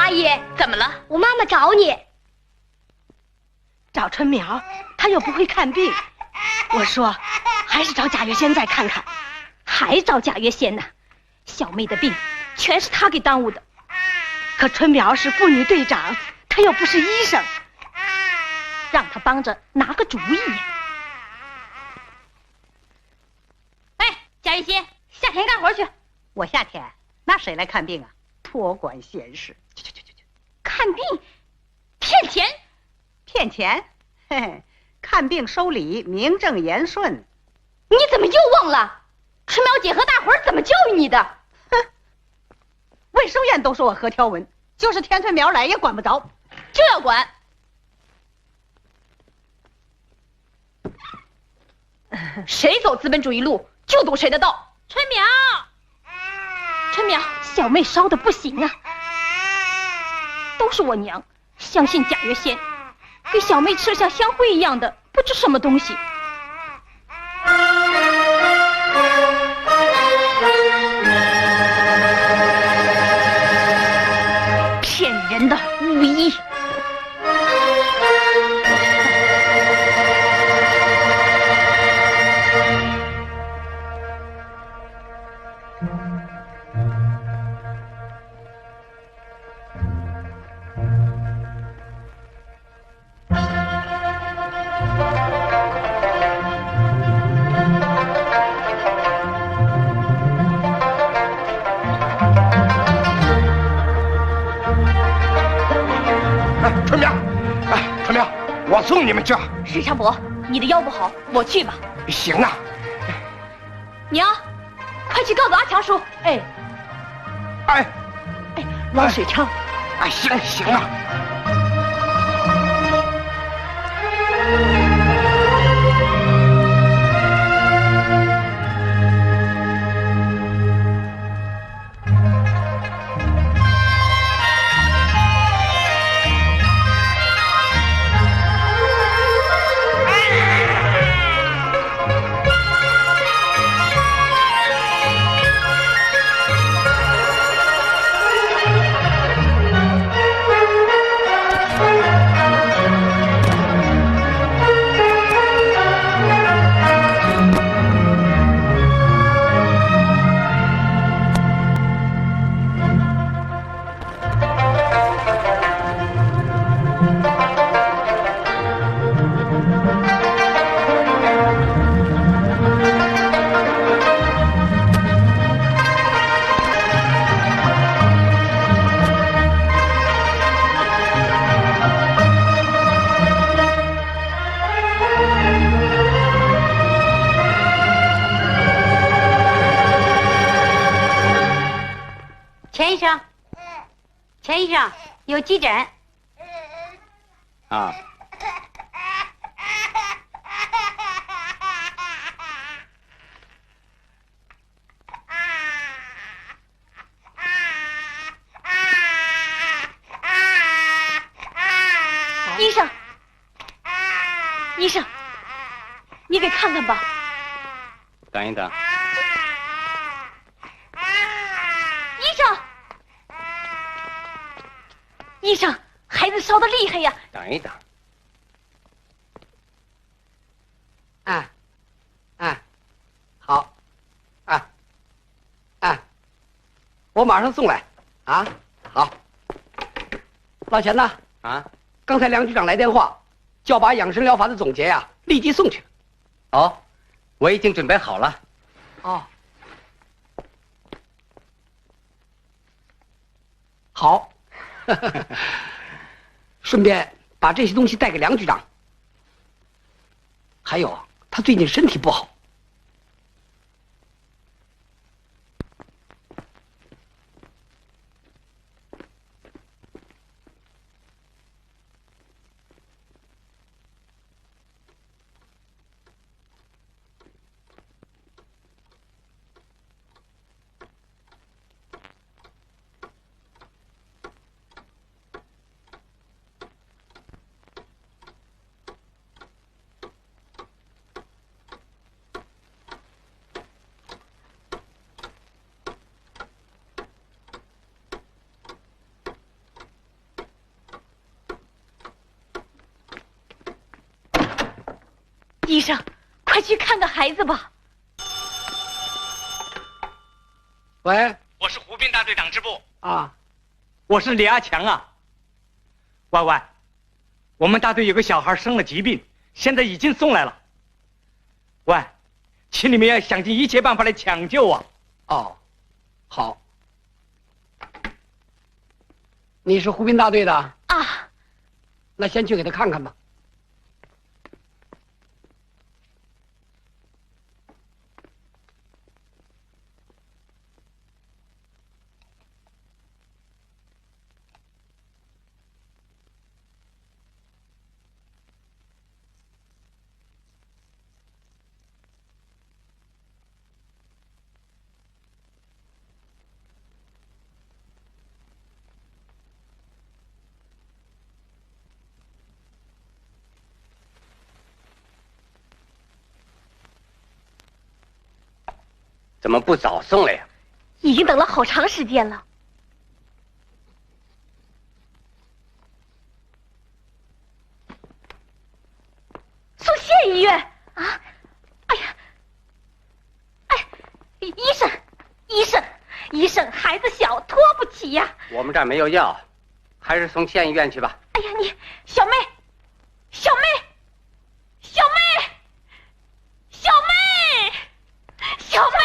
阿姨，怎么了？我妈妈找你。找春苗，她又不会看病。我说，还是找贾月仙再看看。还找贾月仙呢？小妹的病全是他给耽误的。可春苗是妇女队长，他又不是医生，让他帮着拿个主意呀。哎，贾月仙，夏天干活去。我夏天那谁来看病啊？多管闲事。去。看病，骗钱。骗钱？嘿嘿，看病收礼，名正言顺。你怎么又忘了？春苗姐和大伙儿怎么教育你的？哼，卫生院都说我何条文，就是田春苗来也管不着，就要管。谁走资本主义路，就堵谁的道。春苗，小妹烧的不行啊，都是我娘相信贾月仙，给小妹吃像香灰一样的不知什么东西。骗人的巫医。我送你们去。石长伯，你的腰不好，我去吧。行啊。娘，快去告诉阿强叔。哎，老水昌。行啊。钱医生，有急诊。啊。医生，你给看看吧。等一等。医生，孩子烧得厉害呀！等一等。好，我马上送来。好。老钱呢？刚才梁局长来电话，叫把养生疗法的总结呀立即送去。哦，我已经准备好了。哦。好。顺便把这些东西带给梁局长。还有，他最近身体不好。医生，快去看看孩子吧。喂，我是湖滨大队党支部，啊，我是李阿强啊。歪歪，我们大队有个小孩生了疾病，现在已经送来了。喂，请你们要想尽一切办法来抢救啊！哦，好。你是湖滨大队的？啊，那先去给他看看吧。怎么不早送来呀？已经等了好长时间了。送县医院啊！哎呀，哎，医生，孩子小，拖不起呀。我们这儿没有药，还是送县医院去吧。哎呀，你小妹，小妹，小妹，小妹，小妹，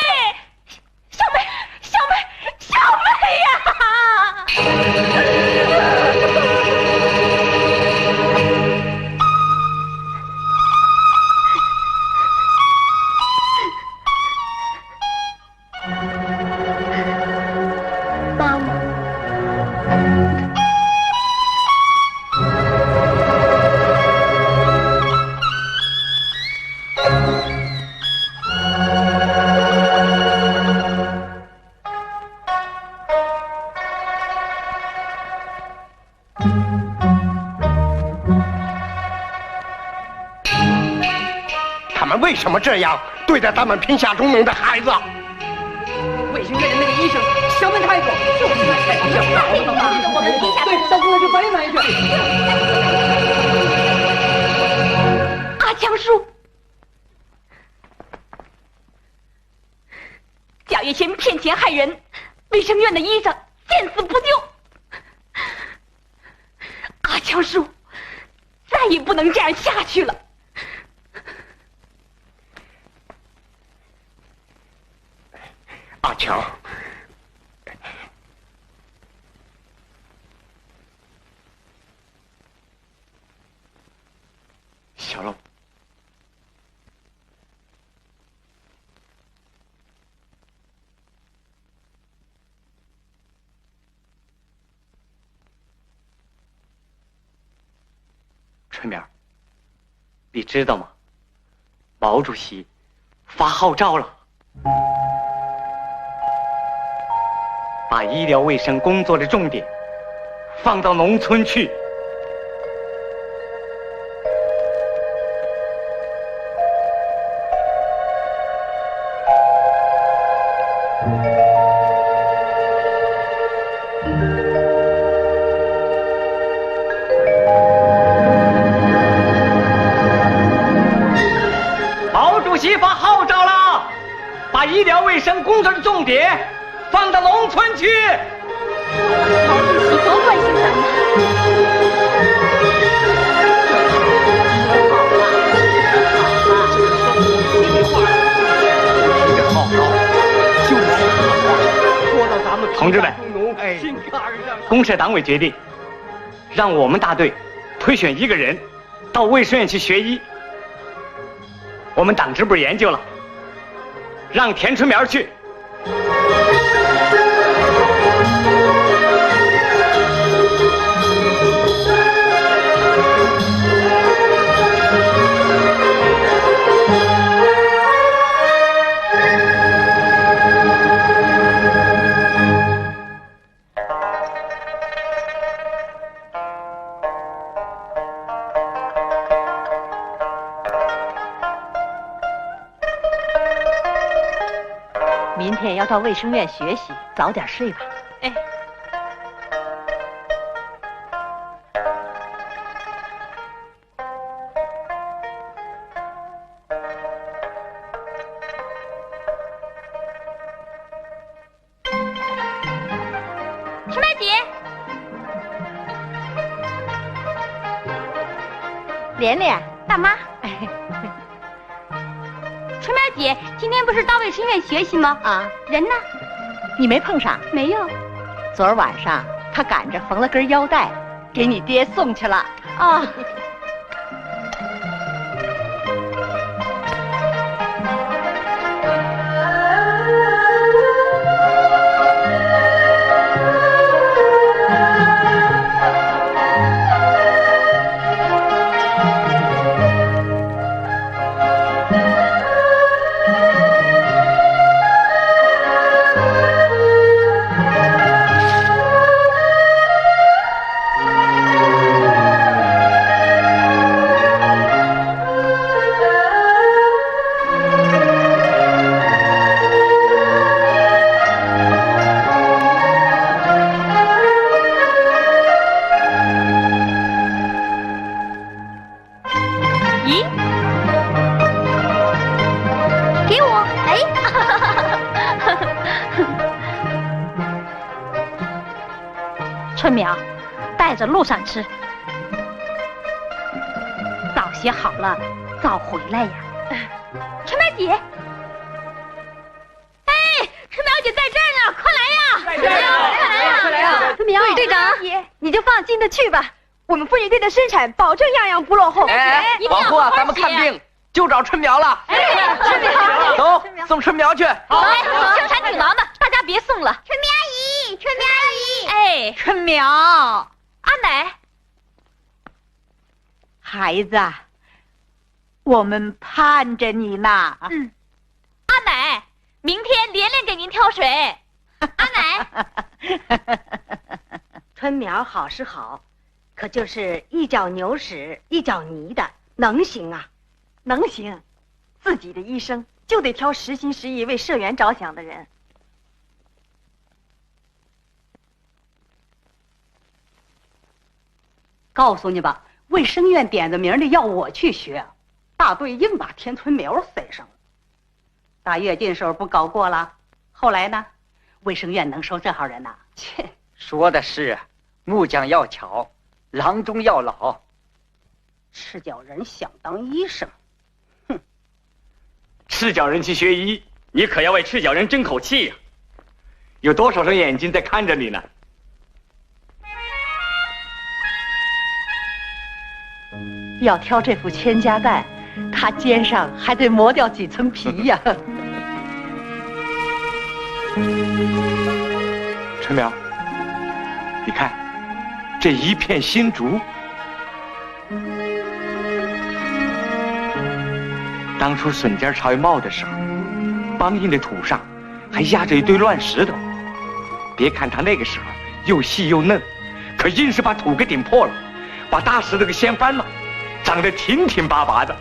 小妹，小妹，小妹呀！妈妈。他们为什么这样对待咱们贫下中农的孩子？卫生院的那个医生小门太多，就是太不像他对着我们贫下中农。到工作就翻译翻译去。阿强叔，贾月仙骗钱害人，卫生院的医生见死不救。阿强叔，再也不能这样下去了。阿强，小楼，春苗，你知道吗？毛主席发号召了。把医疗卫生工作的重点放到农村去。毛主席发号召了，把医疗卫生工作的重点放到农村去。毛主席多关心咱们。同志们，公社党委决定，让我们大队推选一个人到卫生院去学医。我们党支部研究了，让田春苗去。明天要到卫生院学习，早点睡吧。哎，连连，大妈。春苗姐，今天不是到卫生院学习吗？啊，人呢？你没碰上？没有。昨儿晚上他赶着缝了根腰带，给你爹送去了。哦。春苗，带着路上吃。早些好了，早回来呀。春苗姐，哎，春苗姐在这儿呢，快来呀！在这儿呢，快来呀！春苗队长，你就放心的去吧，我们妇女队的生产保证样样不落后。哎，往后啊，咱们看病就找春苗了。哎，春苗，走，送春苗去。好，生产女郎呢，大家别送了。春苗姨，春苗姨，哎，春苗，阿奶，孩子，我们盼着你呢。嗯，阿奶，明天连连给您挑水。阿奶，春苗好是好，可就是一脚牛屎一脚泥的，能行啊？能行，自己的医生就得挑实心实意为社员着想的人。告诉你吧，卫生院点着名的要我去学，大队硬把田春苗塞上了。大跃进时候不搞过了，后来呢，卫生院能收这号人呐？切，说的是木匠要巧，郎中要老。赤脚人想当医生，赤脚人去学医，你可要为赤脚人争口气呀！有多少双眼睛在看着你呢？要挑这副千家担，他肩上还得磨掉几层皮呀。春苗，你看，这一片新竹，当初笋尖朝一冒的时候，梆硬的土上还压着一堆乱石头。别看它那个时候又细又嫩，可硬是把土给顶破了，把大石头给掀翻了，长得挺挺拔拔的。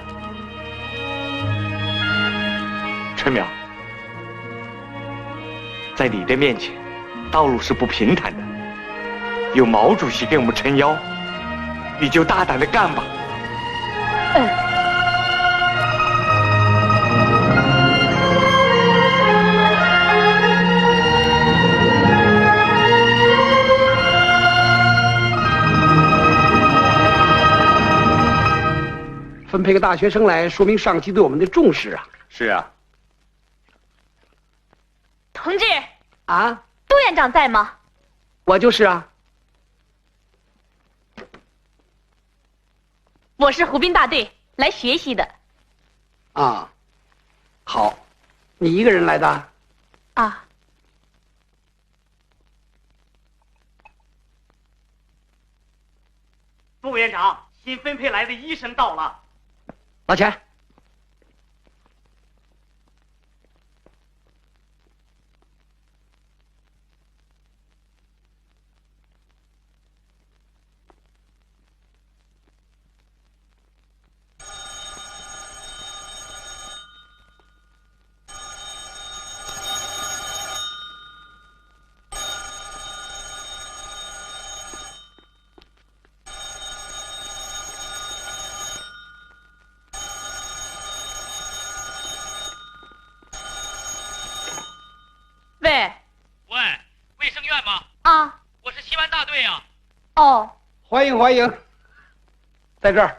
春苗，在你的面前，道路是不平坦的，有毛主席给我们撑腰，你就大胆的干吧。分配个大学生来，说明上级对我们的重视啊！是啊，同志，啊，杜院长在吗？我就是啊。我是湖滨大队来学习的。啊，好，你一个人来的？啊，副院长，新分配来的医生到了。老钱，喂，卫生院吗？啊，我是西湾大队呀。哦，欢迎欢迎，在这儿。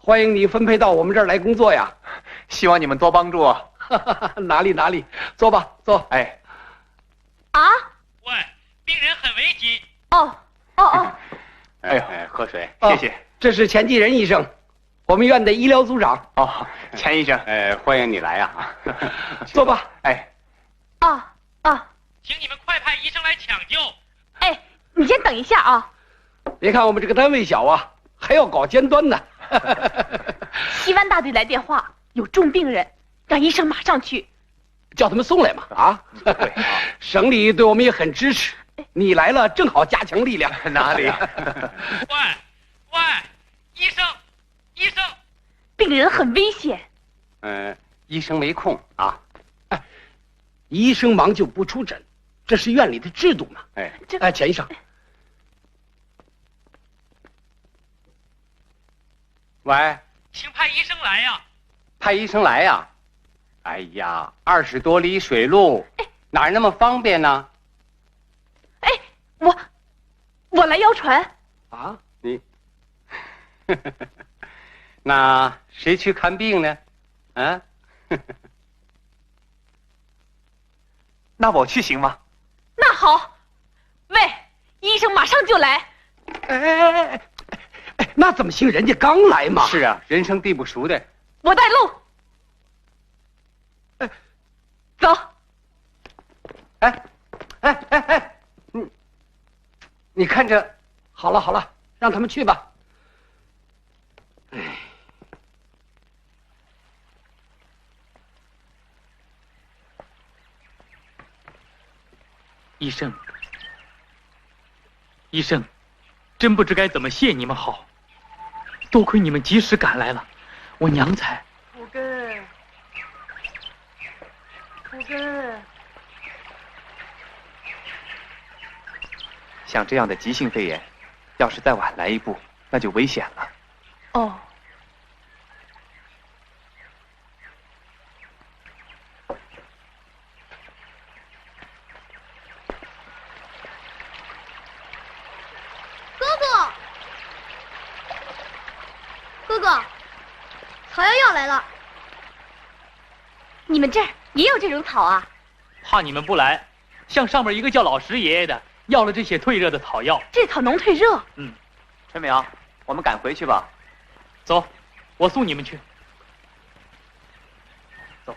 欢迎你分配到我们这儿来工作呀！希望你们多帮助。哪里，坐吧，坐。哎，啊？喂，病人很危急。哦。哎呦，喝水，谢谢。这是钱继仁医生，我们院的医疗组长。哦，钱医生，欢迎你来呀！坐吧。哎，请你们快派医生来抢救。哎，你先等一下啊！别看我们这个单位小啊，还要搞尖端呢。西湾大队来电话，有重病人，让医生马上去。叫他们送来嘛。啊，对，省里对我们也很支持。你来了，正好加强力量。哪里？喂，医生，病人很危险。医生没空啊。医生忙就不出诊，这是院里的制度嘛。钱医生。喂，请派医生来呀！派医生来呀！哎呀，20多里水路，哪儿那么方便呢？哎，我来邀船。啊，你，那谁去看病呢？啊？那我去行吗？那好，喂，医生马上就来。哎，那怎么行？人家刚来嘛。是啊，人生地不熟的。我带路。走。你看着，好了，让他们去吧。医生，真不知该怎么谢你们好。多亏你们及时赶来了，我娘才。福根。像这样的急性肺炎，要是再晚来一步，那就危险了。哦。哥哥，草药药来了。你们这儿也有这种草啊？怕你们不来，向上面一个叫老石爷爷的要了这些退热的草药。这草能退热？春苗，我们赶回去吧。走，我送你们去。走。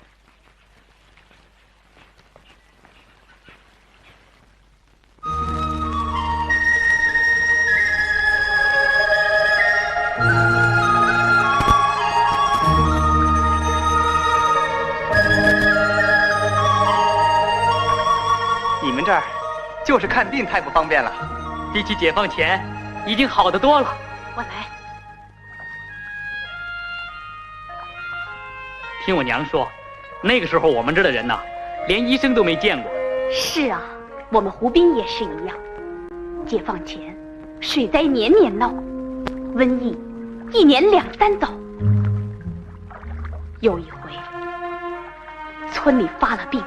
你们这儿就是看病太不方便了，比起解放前，已经好得多了。我来。听我娘说，那个时候我们这儿的人呐，连医生都没见过。是啊，我们湖滨也是一样。解放前，水灾年年闹，瘟疫1年2、3遭。有一回，村里发了病，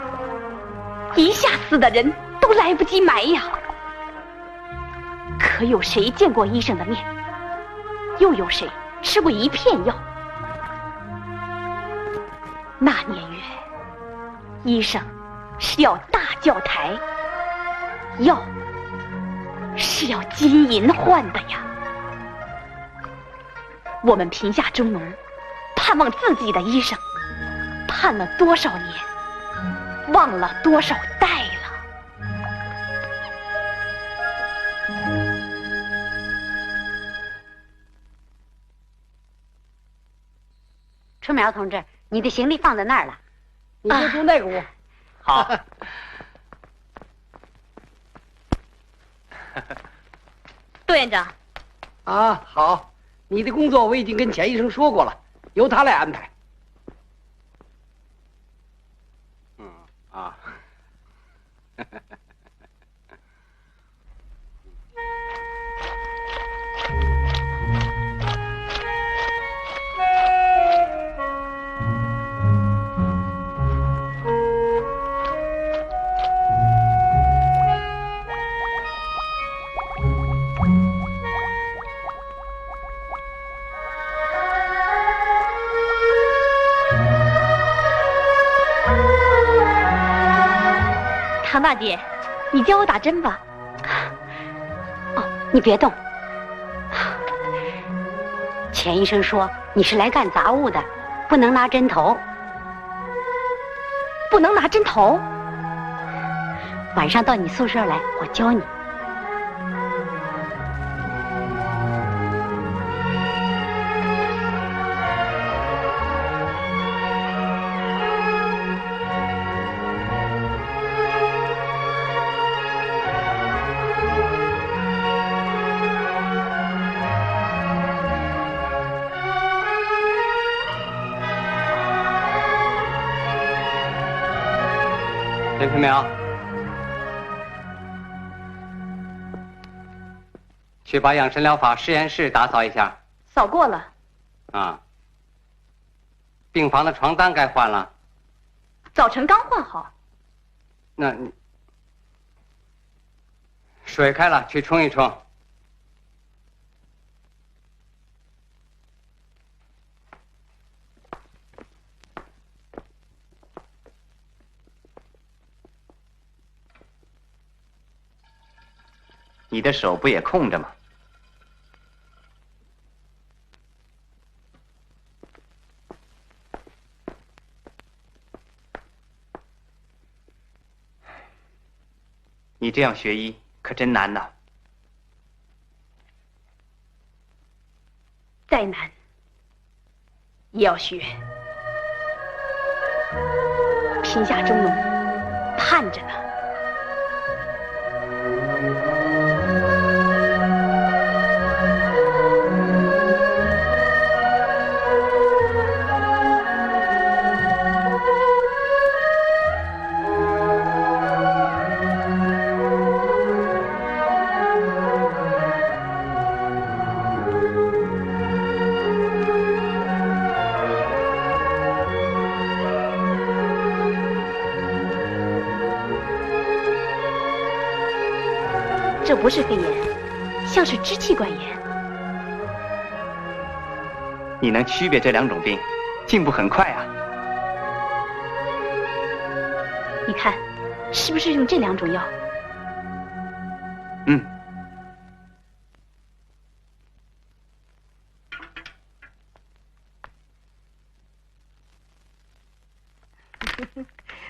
一下死的人都来不及埋呀。可有谁见过医生的面？又有谁吃过一片药？那年月，医生是要大轿台，药是要金银换的呀。我们贫下中农，盼望自己的医生，盼了多少年，忘了多少代了。春苗同志，你的行李放在那儿了，你就住那个屋。好。杜院长。啊，好，你的工作我已经跟钱医生说过了，由他来安排。唐大姐，你教我打针吧。哦，你别动。钱医生说你是来干杂物的，不能拿针头。不能拿针头？晚上到你宿舍来，我教你。田春苗，去把养生疗法实验室打扫一下。扫过了。啊。病房的床单该换了。早晨刚换好。那水开了，去冲一冲。你的手不也空着吗？你这样学医可真难呐。再难也要学。贫下中农盼着呢。这不是肺炎，像是支气管炎。你能区别这两种病，进步很快啊。你看，是不是用这两种药？嗯。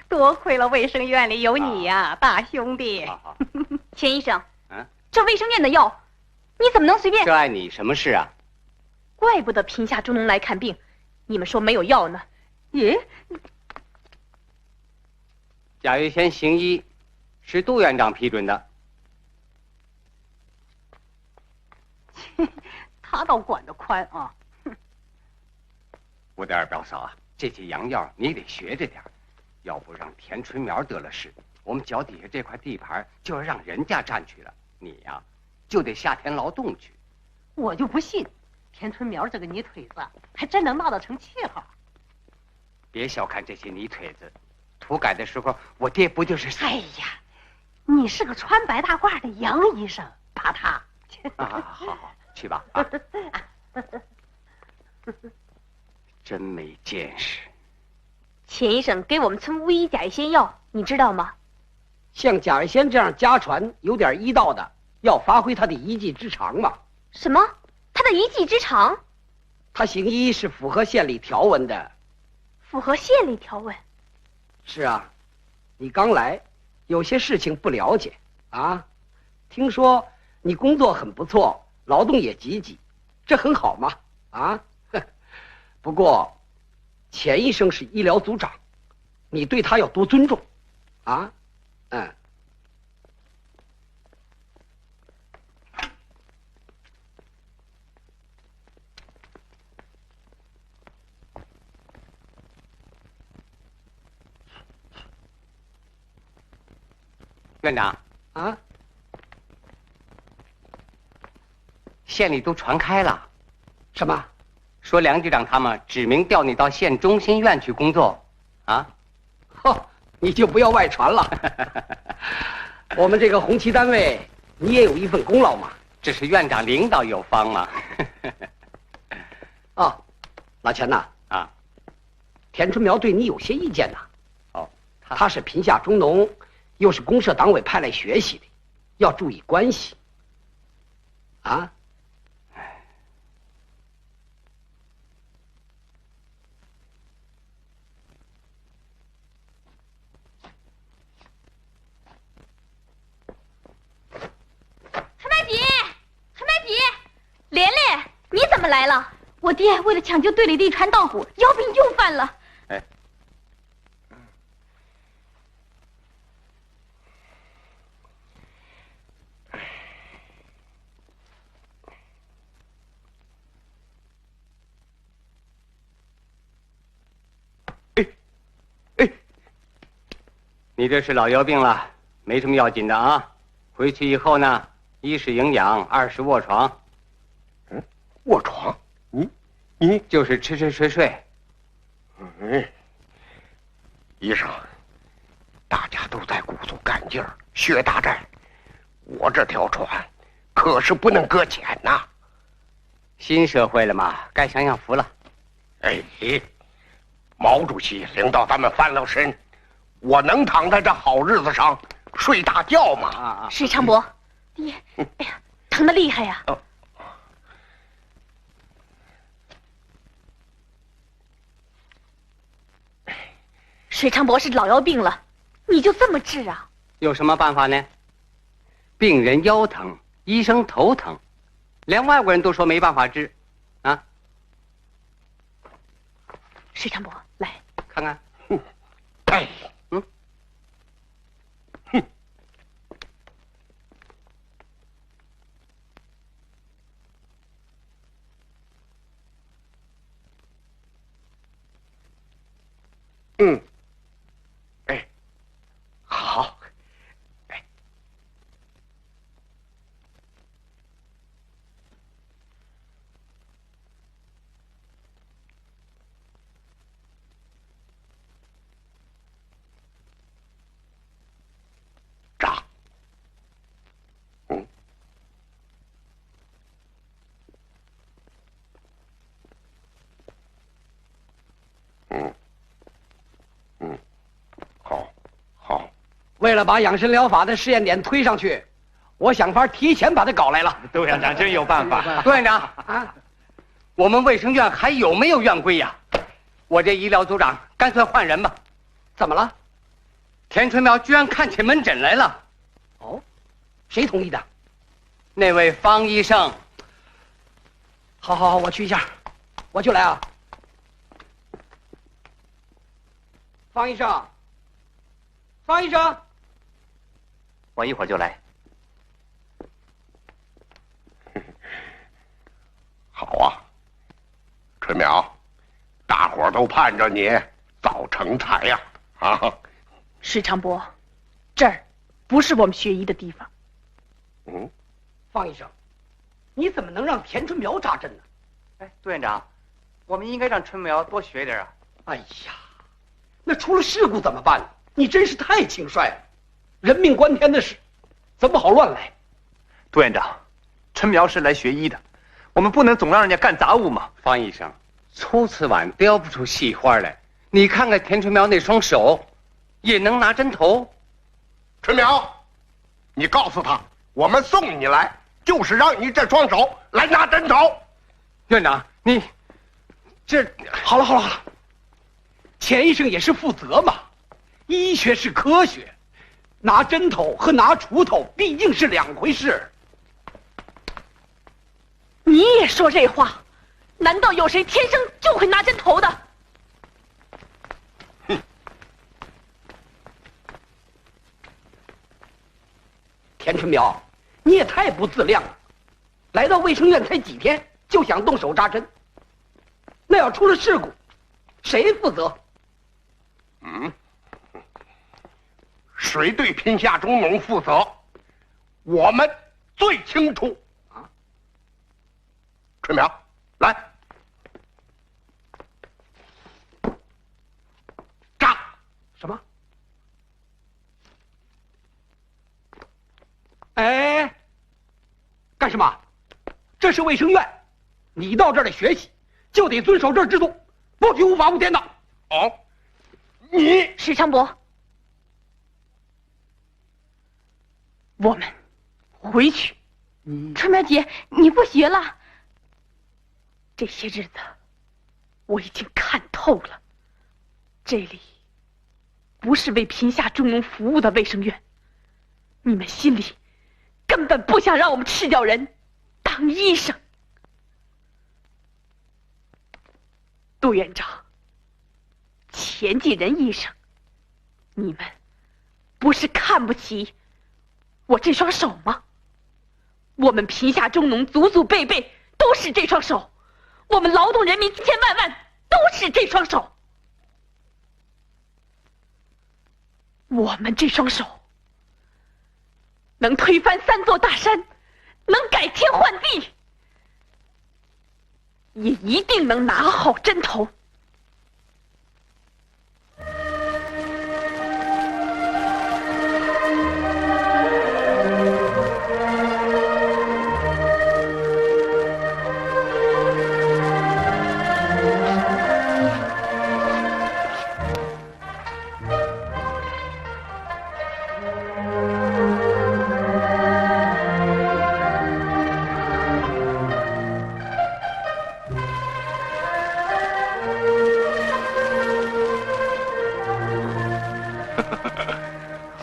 多亏了卫生院里有你呀，大兄弟。钱医生。这卫生院的药，你怎么能随便？这碍你什么事啊？怪不得贫下中农来看病，你们说没有药呢。咦？贾玉仙行医，是杜院长批准的。他倒管得宽啊！我的二表嫂啊，这些洋药你得学着点，要不让田春苗得了势，我们脚底下这块地盘就要让人家占去了。你呀，就得下田劳动去。我就不信，田春苗这个泥腿子还真能闹得成气候。别小看这些泥腿子，土改的时候，我爹不就是？哎呀，你是个穿白大褂的杨医生，打他。啊，好好去吧啊！真没见识。钱医生给我们村巫医贾玉仙药，你知道吗？像贾玉仙这样家传有点医道的，要发挥他的一技之长嘛。什么？他的一技之长？他行医是符合县里条文的。符合县里条文？是啊，你刚来，有些事情不了解啊。听说你工作很不错，劳动也积极，这很好嘛啊。不过，钱医生是医疗组长，你对他要多尊重啊。嗯。院长啊，县里都传开了。什么？说梁局长他们指明调你到县中心院去工作，啊？呵，你就不要外传了。我们这个红旗单位，你也有一份功劳嘛。这是院长领导有方嘛。哦，老钱呐，啊，田春苗对你有些意见呐。哦，他是贫下中农，又是公社党委派来学习的，要注意关系。啊？韩麦吉，韩麦吉，连连，你怎么来了？我爹为了抢救队里的一船稻谷，腰病又犯了。哎，你这是老腰病了，没什么要紧的啊。回去以后呢，一是营养，二是卧床。卧床？你就是吃吃睡睡。医生，大家都在鼓足干劲儿学大战，我这条船可是不能搁浅呐。新社会了嘛，该享享福了。哎，毛主席领导咱们翻了身，我能躺在这好日子上睡大觉吗？石长伯，爹，哎呀，疼得厉害呀！水长伯是老腰病了，你就这么治啊？有什么办法呢？病人腰疼，医生头疼，连外国人都说没办法治，啊？水长伯，来看看。哎，哎，好，哎，扎，好。为了把养生疗法的试验点推上去，我想法提前把它搞来了。杜院长真有办法。杜院长啊，我们卫生院还有没有院规呀？我这医疗组长干脆换人吧。怎么了？田春苗居然看起门诊来了。哦，谁同意的？那位方医生。好，我去一下，我就来啊。方医生，方医生，我一会儿就来。好啊，春苗，大伙儿都盼着你早成才呀！啊，石长伯，这儿不是我们学医的地方。方医生，你怎么能让田春苗扎针呢？哎，杜院长，我们应该让春苗多学点啊。哎呀，那出了事故怎么办呢？你真是太轻率了，人命关天的事，怎么好乱来？杜院长，春苗是来学医的，我们不能总让人家干杂物嘛。方医生，粗瓷碗雕不出细花来。你看看田春苗那双手，也能拿针头。春苗，你告诉他，我们送你来就是让你这双手来拿针头。院长，你这好了，钱医生也是负责嘛。医学是科学，拿针头和拿锄头毕竟是两回事。你也说这话？难道有谁天生就会拿针头的？田春苗，你也太不自量了！来到卫生院才几天，就想动手扎针，那要出了事故，谁负责？谁对贫下中农负责，我们最清楚啊！春苗，来，扎！什么？哎，干什么？这是卫生院，你到这儿来学习，就得遵守这儿制度，不许无法无天的。哦，你石长伯，我们回去。春苗姐，你不学了？这些日子我已经看透了，这里不是为贫下中农服务的卫生院，你们心里根本不想让我们赤脚人当医生。杜院长，钱继仁医生，你们不是看不起我这双手吗？我们贫下中农祖祖辈辈都是这双手，我们劳动人民千千万万都是这双手。我们这双手能推翻3座大山，能改天换地，也一定能拿好针头。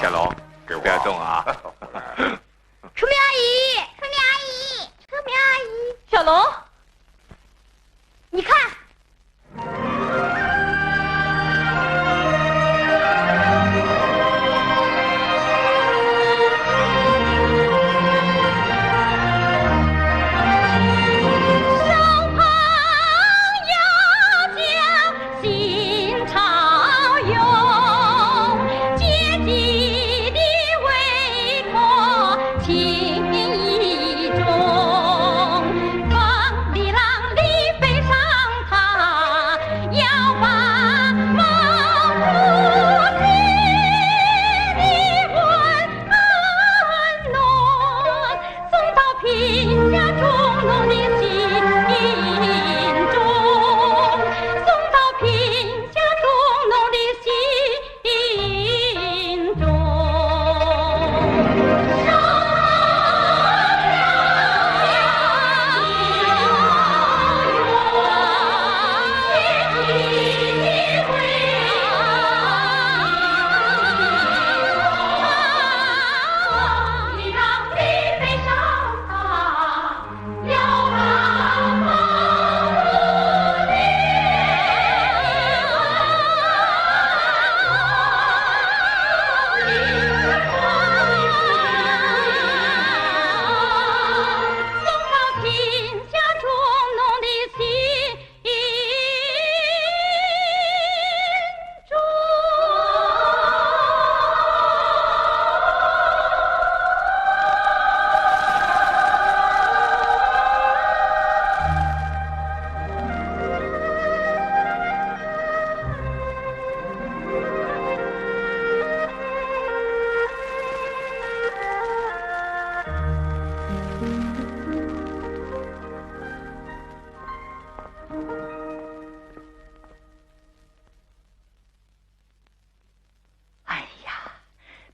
小龙，不要动啊！春苗阿姨，春苗阿姨，春苗阿姨，小龙，你看。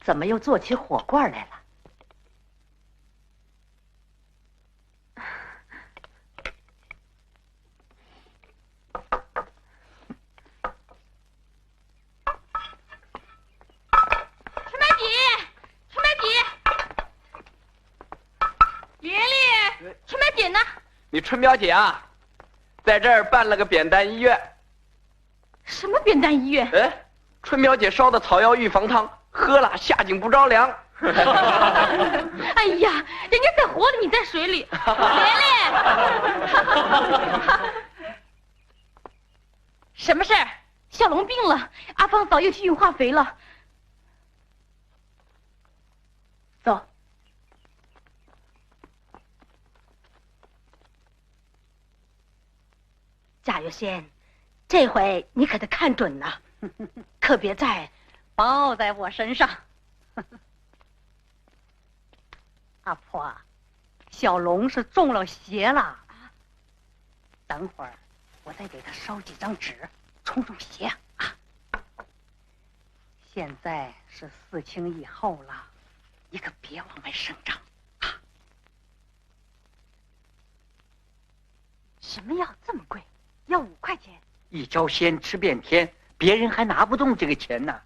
怎么又做起火罐来了？春梅姐，春梅姐，莲莲，春梅姐呢？你春苗姐啊，在这儿办了个扁担医院。什么扁担医院？哎，春苗姐烧的草药预防汤。喝了下井不着凉。哎呀，人家在火里，你在水里。莲莲，什么事儿？小龙病了，阿芳嫂又去运化肥了。走。贾月仙，这回你可得看准了，可别再。包在我身上。阿婆，小龙是中了邪了。等会儿我再给他烧几张纸，冲冲邪啊。现在是4清以后了，你可别往外声张啊！什么药这么贵？要5块钱？一招鲜吃遍天，别人还拿不动这个钱呢。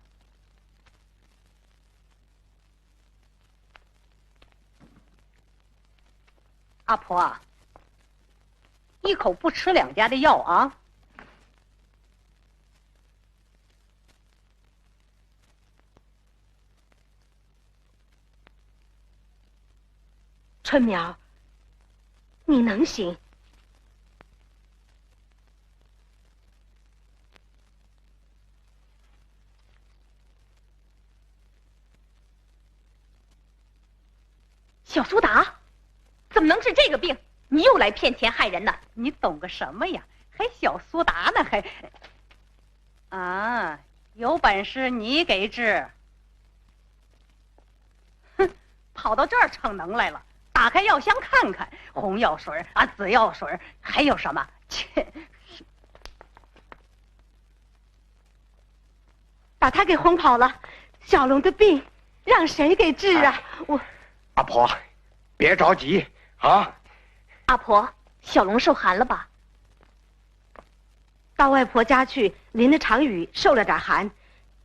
阿婆啊，一口不吃2家的药啊！春苗，你能行？小苏打，怎么能治这个病？你又来骗钱害人呢？你懂个什么呀？还小苏打呢？还啊，有本事你给治！哼，跑到这儿逞能来了。打开药箱看看，红药水啊，紫药水，还有什么？切！把他给轰跑了。小龙的病让谁给治啊？我阿婆，别着急啊。阿婆，小龙受寒了吧？到外婆家去，淋了场雨，受了点寒。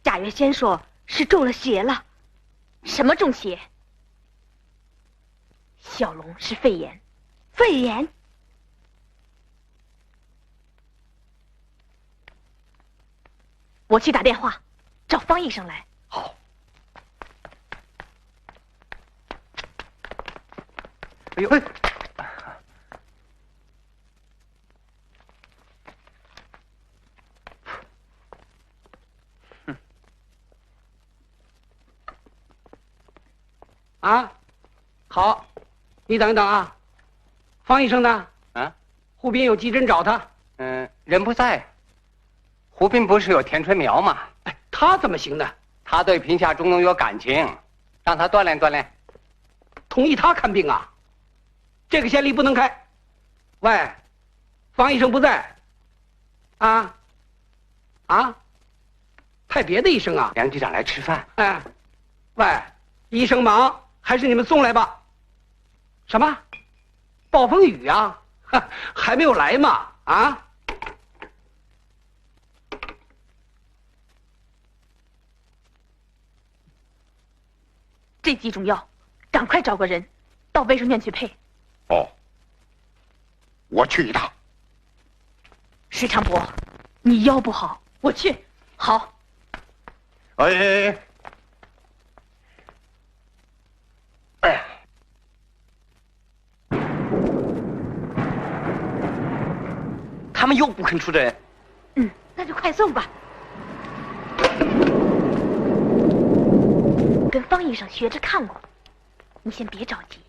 贾月仙说是中了邪了。什么中邪？小龙是肺炎。肺炎？我去打电话，找方医生来。好。哎呦！啊，好，你等一等啊。方医生呢？啊，胡斌有急诊找他。人不在。胡斌不是有田春苗吗？哎，他怎么行呢？他对贫下中农有感情，让他锻炼锻炼。同意他看病啊？这个先例不能开。喂，方医生不在。啊？派别的医生啊？梁局长来吃饭。哎，喂，医生忙，还是你们送来吧。什么？暴风雨啊？还没有来嘛？啊？这几种药，赶快找个人到卫生院去配。哦，我去一趟。石长伯，你腰不好，我去。好。哎，他们又不肯出诊。那就快送吧。跟方医生学着看过，你先别着急。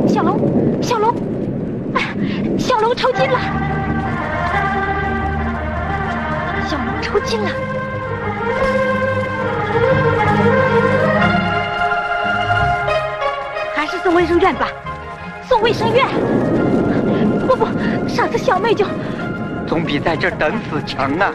小龙，哎，小龙抽筋了，小龙抽筋了。还是送卫生院吧。送卫生院？不，上次小妹就……总比在这儿等死强啊！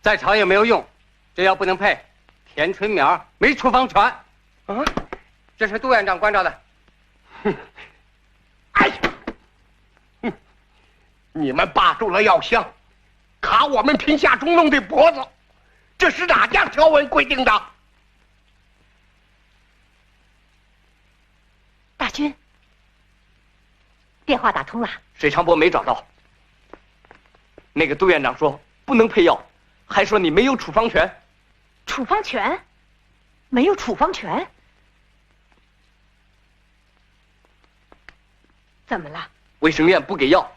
再吵也没有用，这药不能配。田春苗没处方权。啊，这是杜院长关照的。哎呀，你们霸住了药箱，卡我们贫下中农的脖子，这是哪家条文规定的？大军，电话打通了。水长伯没找到。那个杜院长说不能配药。还说你没有处方权。处方权？没有处方权？怎么了？卫生院不给药。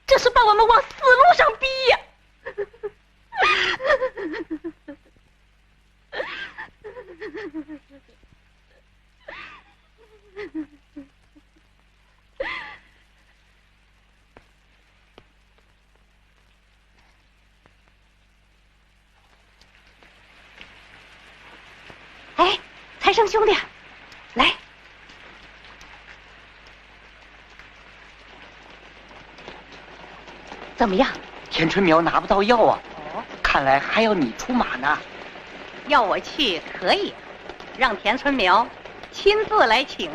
这是把我们往死路上逼呀！哎，财生兄弟，来。怎么样？田春苗拿不到药啊！哦，看来还要你出马呢。要我去可以，让田春苗亲自来请。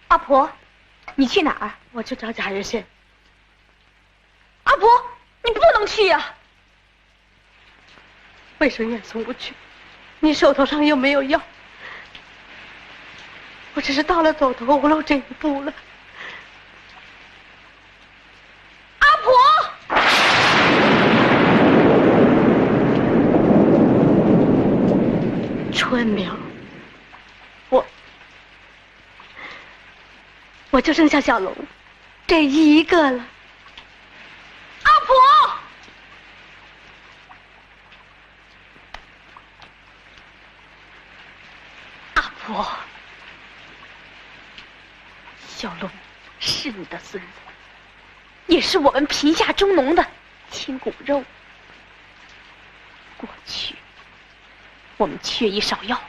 阿婆，你去哪儿？我去找贾月仙。阿婆，你不能去呀！卫生院送不去，你手头上又没有药，我只是到了走投无路这一步了。阿婆，春苗，我就剩下小龙这一个了。阿婆，阿婆，小龙是你的孙子，也是我们贫下中农的亲骨肉。过去我们缺医少药，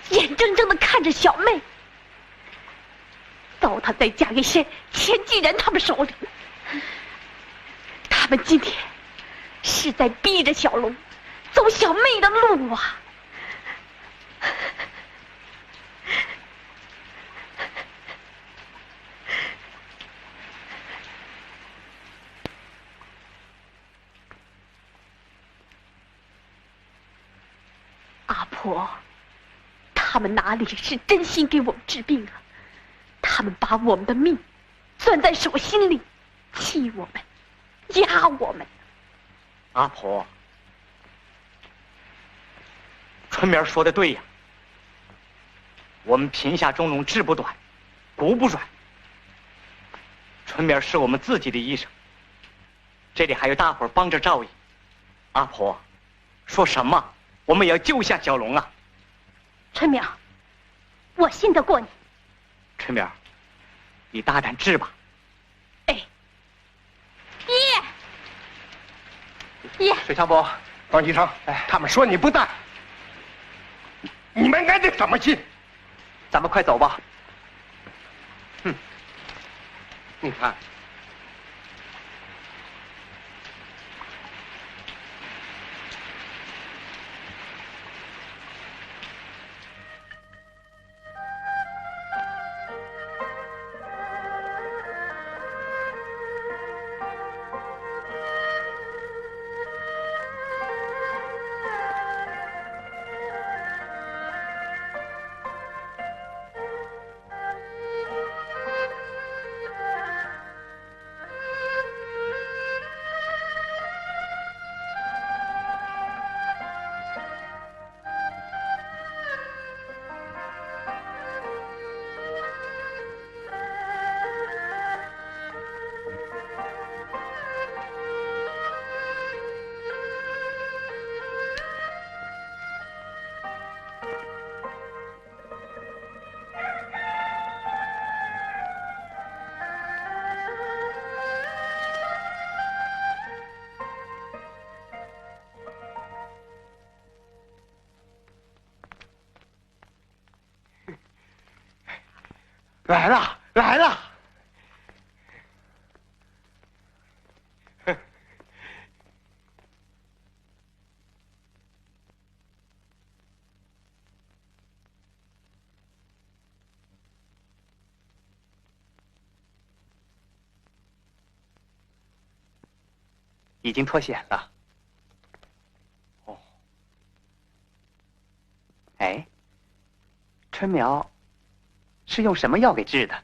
眼睁睁地看着小妹糟蹋在贾月仙、钱继仁他们手里。他们今天是在逼着小龙走小妹的路啊！阿婆，他们哪里是真心给我们治病啊？他们把我们的命攥在手心里，气我们，压我们。阿婆，春苗说的对呀，我们贫下中农志不短，骨不软。春苗是我们自己的医生，这里还有大伙儿帮着照应。阿婆，说什么我们也要救下小龙啊！春苗，我信得过你。春苗，你大胆治吧。哎，爷，水强伯，方继成，他们说你不在，你们还得怎么信？咱们快走吧。你看，来了来了。已经脱险了。哦，哎，春苗是用什么药给治的？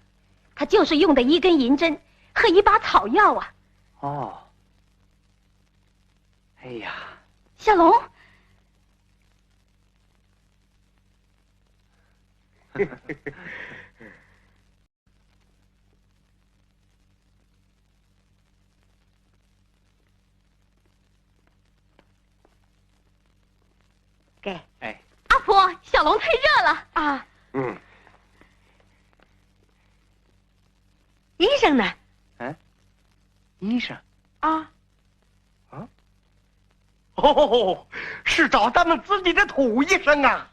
他就是用的一根银针和一把草药啊。哦，哎呀，小龙，给。哎，阿婆，小龙太热了啊。嗯。医生呢？嗯，医生啊。哦，是找咱们自己的土医生啊！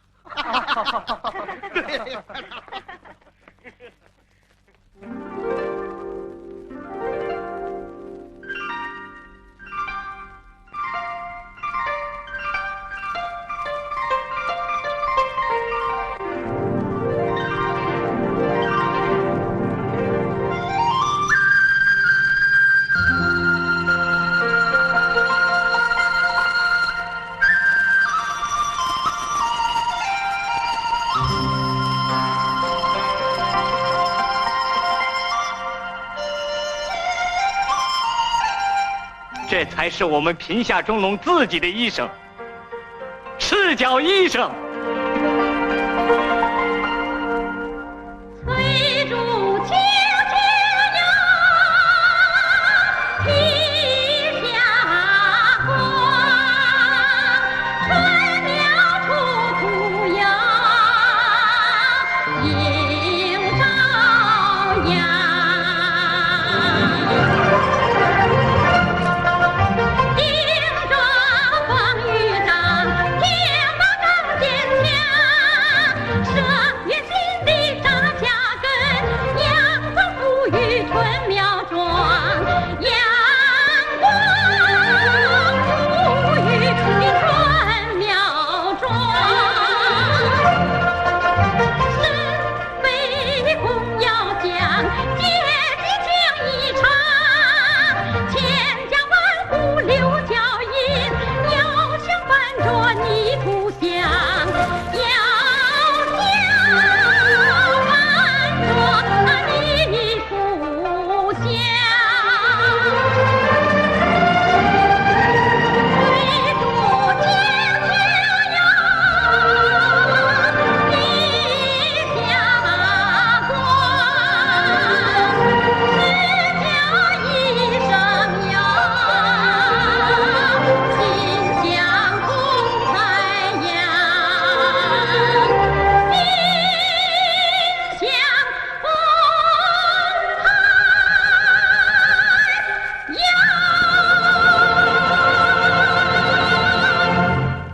这才是我们贫下中农自己的医生，赤脚医生。催主求救呀，天下光，春苗出土呀，映朝阳。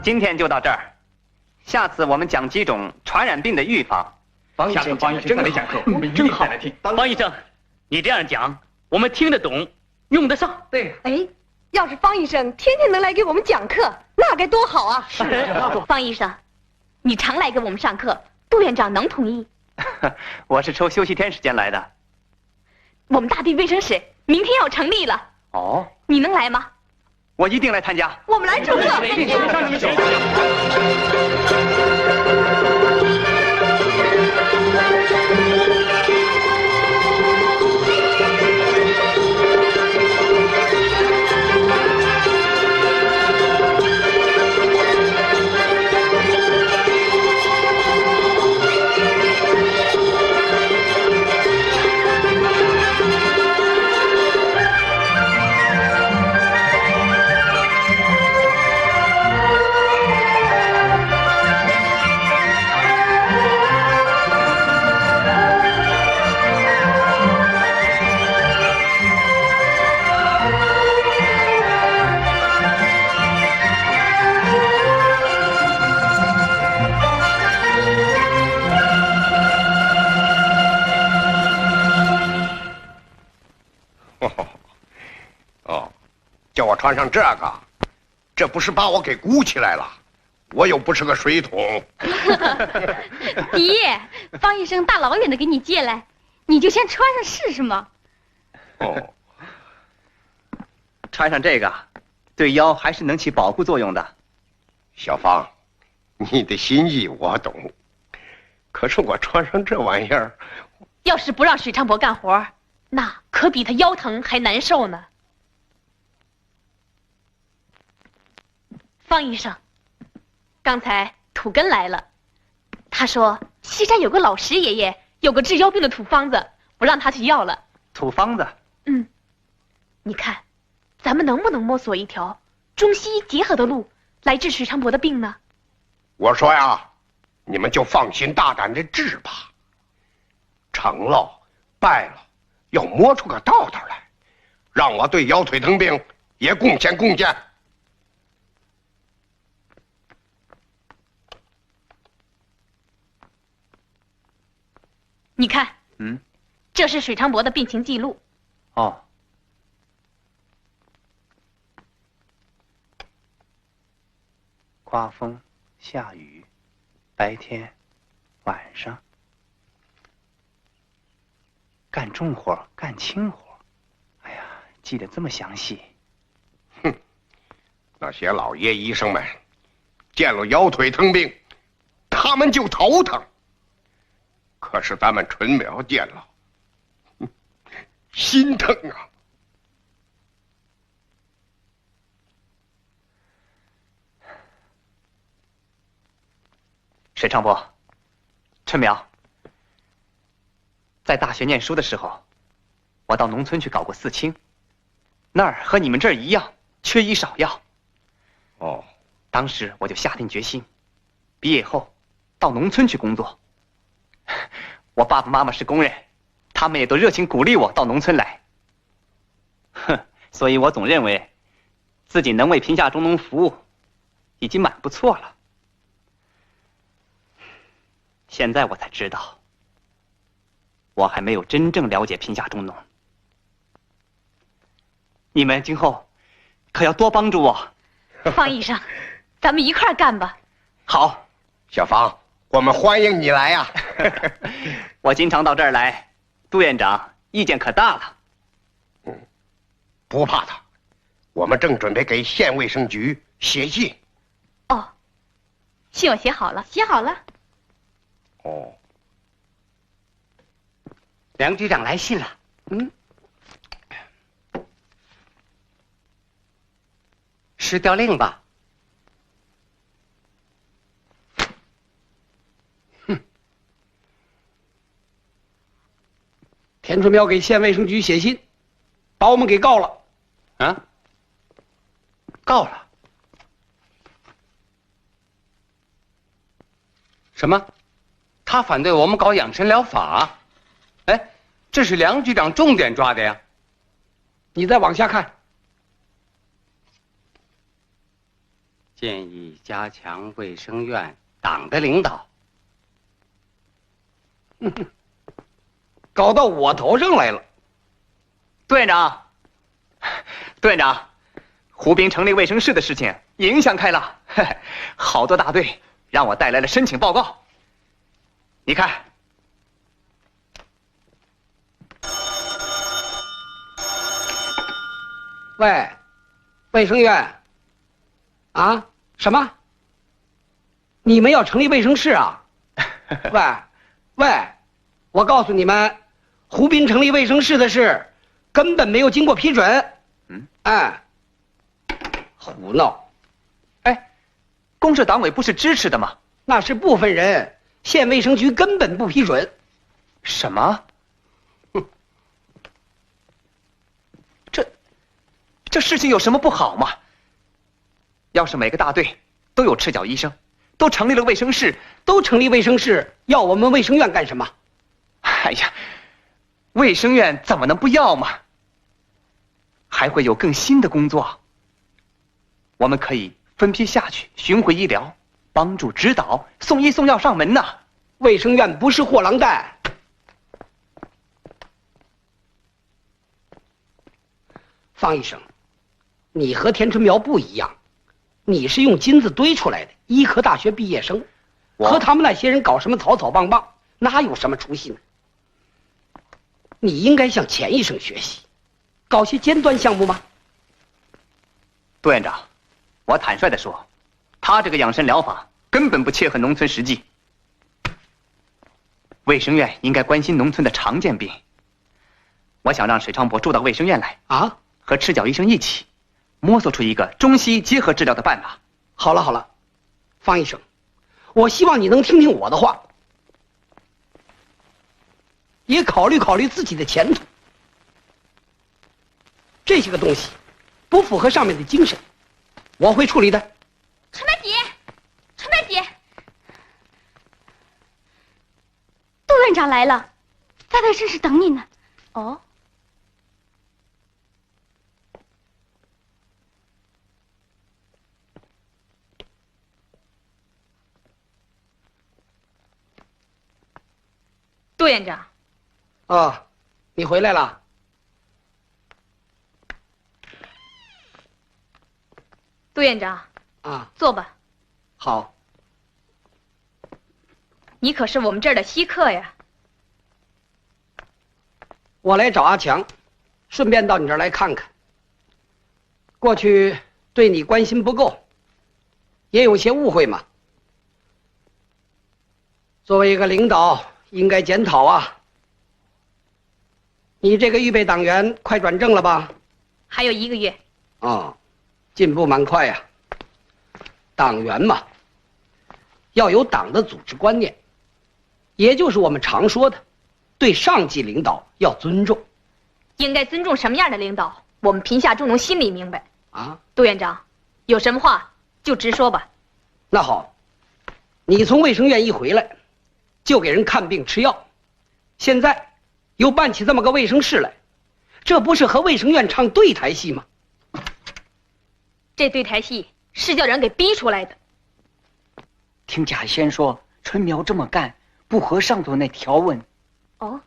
今天就到这儿，下次我们讲几种传染病的预防。下次方医生再来讲课，我们真好来听。方医生，你这样讲，我们听得懂，用得上。对，哎，要是方医生天天能来给我们讲课，那该多好啊！是，方医生，你常来给我们上课，杜院长能同意？我是抽休息天时间来的。我们大地卫生室明天要成立了。哦，你能来吗？我一定来参加。我们来成课。哦，叫我穿上这个，这不是把我给鼓起来了？我又不是个水桶。爹，方医生大老远的给你借来，你就先穿上试试嘛。哦，穿上这个，对腰还是能起保护作用的。小芳，你的心意我懂，可是我穿上这玩意儿，要是不让许昌伯干活，那可比他腰疼还难受呢。方医生，刚才土根来了，他说西山有个老石爷爷有个治腰病的土方子，不让他去要了。土方子？嗯，你看，咱们能不能摸索一条中西医结合的路来治许昌伯的病呢？我说呀，你们就放心大胆的治吧。成了败了，要摸出个道道来，让我对腰腿疼病也贡献贡献。你看，这是许昌伯的病情记录。哦，刮风、下雨，白天、晚上，干重活、干轻活，哎呀，记得这么详细。哼，那些老爷医生们见了腰腿疼病，他们就头疼。可是咱们春苗见了，心疼啊！水昌伯，春苗，在大学念书的时候，我到农村去搞过四清，那儿和你们这儿一样，缺医少药。哦，当时我就下定决心，毕业后到农村去工作。我爸爸妈妈是工人，他们也都热情鼓励我到农村来。哼，所以我总认为自己能为贫下中农服务，已经蛮不错了。现在我才知道，我还没有真正了解贫下中农。你们今后可要多帮助我。方医生，咱们一块儿干吧。好，小芳，我们欢迎你来呀！我经常到这儿来，杜院长意见可大了。不怕他，我们正准备给县卫生局写信。哦，信我写好了，写好了。哦，梁局长来信了。是调令吧？田春苗给县卫生局写信，把我们给告了。啊？告了？什么？他反对我们搞养生疗法？哎，这是梁局长重点抓的呀。你再往下看。建议加强卫生院党的领导。搞到我头上来了。杜院长，杜院长，湖滨成立卫生室的事情影响开了，好多大队让我带来了申请报告。你看，喂，卫生院，啊？什么？你们要成立卫生室啊？喂，我告诉你们，湖滨成立卫生室的事根本没有经过批准。胡闹！哎，公社党委不是支持的吗？那是部分人，县卫生局根本不批准。什么？这事情有什么不好吗？要是每个大队都有赤脚医生，都成立了卫生室，要我们卫生院干什么？哎呀，卫生院怎么能不要嘛？还会有更新的工作。我们可以分批下去巡回医疗，帮助指导，送医送药上门呐。卫生院不是货郎蛋。方医生，你和田春苗不一样，你是用金子堆出来的医科大学毕业生，和他们那些人搞什么草草棒棒，哪有什么出息呢？你应该向钱医生学习，搞些尖端项目吗？杜院长，我坦率地说，他这个养生疗法根本不切合农村实际。卫生院应该关心农村的常见病。我想让水昌伯住到卫生院来啊，和赤脚医生一起摸索出一个中西医结合治疗的办法。好了好了，方医生，我希望你能听听我的话，也考虑考虑自己的前途。这些个东西不符合上面的精神，我会处理的。春梅姐，春梅姐，杜院长来了，在卫生室等你呢。哦。杜院长。哦，你回来了。杜院长。啊，坐吧。好。你可是我们这儿的稀客呀。我来找阿强，顺便到你这儿来看看。过去对你关心不够，也有些误会嘛。作为一个领导，应该检讨啊。你这个预备党员快转正了吧？还有1个月。哦，进步蛮快呀。党员嘛，要有党的组织观念，也就是我们常说的，对上级领导要尊重。应该尊重什么样的领导？我们贫下中农心里明白。啊，杜院长，有什么话就直说吧。那好，你从卫生院一回来，就给人看病吃药，现在又办起这么个卫生室来，这不是和卫生院唱对台戏吗？这对台戏是叫人给逼出来的。听贾先说，春苗这么干不合上头那条文。哦，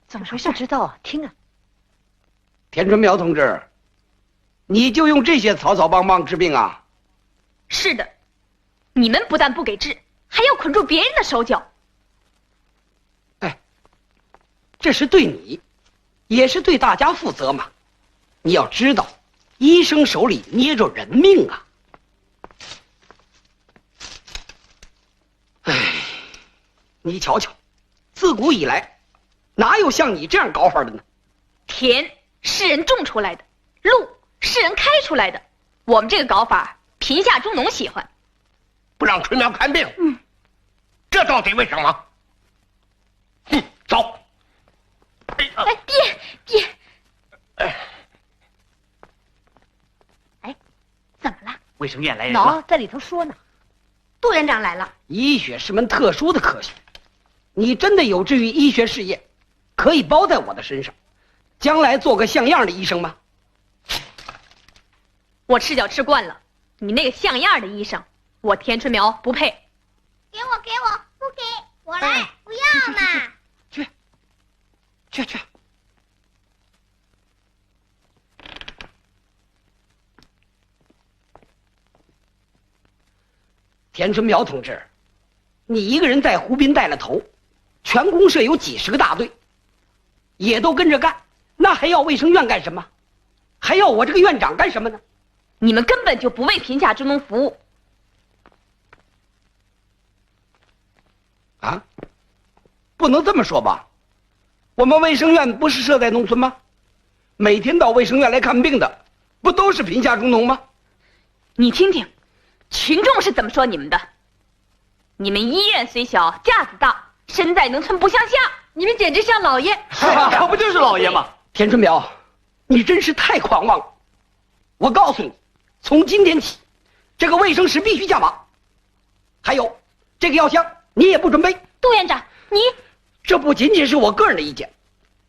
怎么回事？不知道啊，听啊。田春苗同志，你就用这些草草棒棒治病啊？是的，你们不但不给治，还要捆住别人的手脚。哎，这是对你，也是对大家负责嘛。你要知道，医生手里捏着人命啊！哎，你瞧瞧，自古以来，哪有像你这样搞法的呢？田是人种出来的，路是人开出来的。我们这个搞法，贫下中农喜欢。不让春苗看病，这到底为什么？走。哎，别！哎，怎么了？卫生院来人了。在里头说呢。杜院长来了。医学是门特殊的科学，你真的有志于医学事业，可以包在我的身上，将来做个像样的医生吗？我吃脚吃惯了，你那个像样的医生，我田春苗不配。给我，不给我来，不要嘛！去。田春苗同志，你一个人在湖滨带了头，全公社有几10个大队，也都跟着干，那还要卫生院干什么？还要我这个院长干什么呢？你们根本就不为贫下中农服务。啊，不能这么说吧？我们卫生院不是设在农村吗？每天到卫生院来看病的，不都是贫下中农吗？你听听，群众是怎么说你们的？你们医院虽小，架子大，身在农村不像下，你们简直像老爷。可不就是老爷吗？田春苗，你真是太狂妄了！我告诉你，从今天起，这个卫生室必须加码。还有，这个药箱你也不准备。杜院长，你这不仅仅是我个人的意见，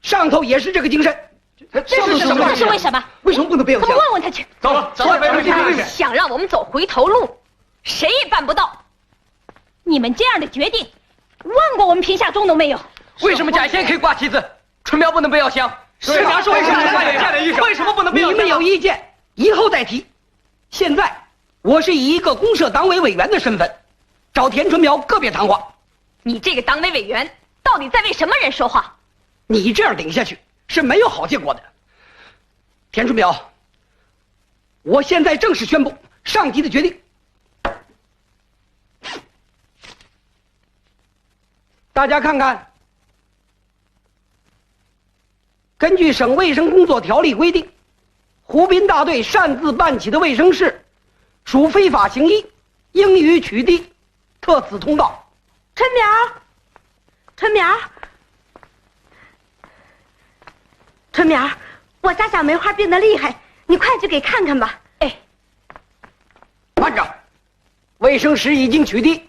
上头也是这个精神。这是为什么？为什么不能备药箱？我们问问他去。走了，咱们卫生去。想让我们走回头路，谁也办不到。你们这样的决定，问过我们贫下中农没有？为什么贾先可以挂旗子，春苗不能备药箱？是苗是为什么不办这样的医生？为什么不能不要？你们有意见，以后再提。现在我是以一个公社党委委员的身份，找田春苗个别谈话。你这个党委委员到底在为什么人说话？你这样顶下去是没有好结果的。田春苗，我现在正式宣布上级的决定。大家看看，根据省卫生工作条例规定，湖滨大队擅自办起的卫生事，属非法行医，应予取缔，特此通报。春苗，春苗，春苗，我家小梅花病得厉害，你快去给看看吧。哎，慢着，卫生室已经取缔，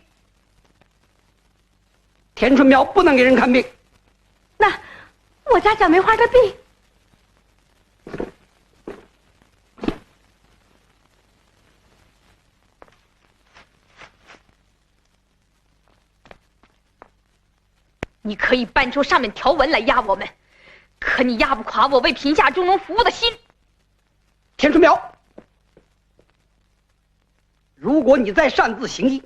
田春苗不能给人看病。那我家小梅花的病，你可以搬出上面条文来压我们，可你压不垮我为贫下中农服务的心。田春苗，如果你再擅自行医，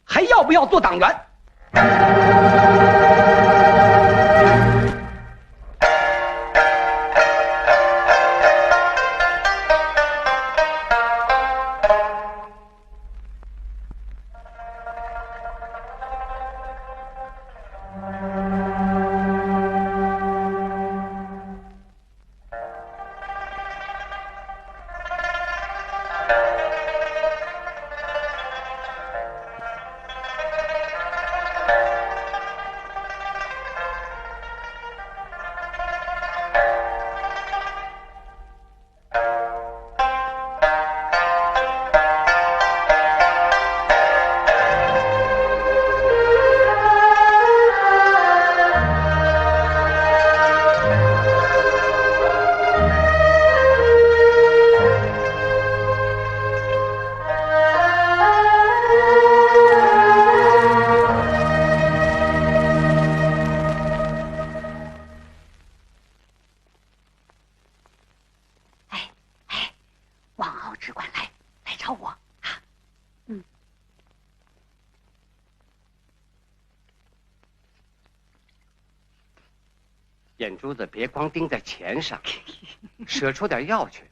还要不要做党员？眼珠子别光盯在钱上，舍出点药去。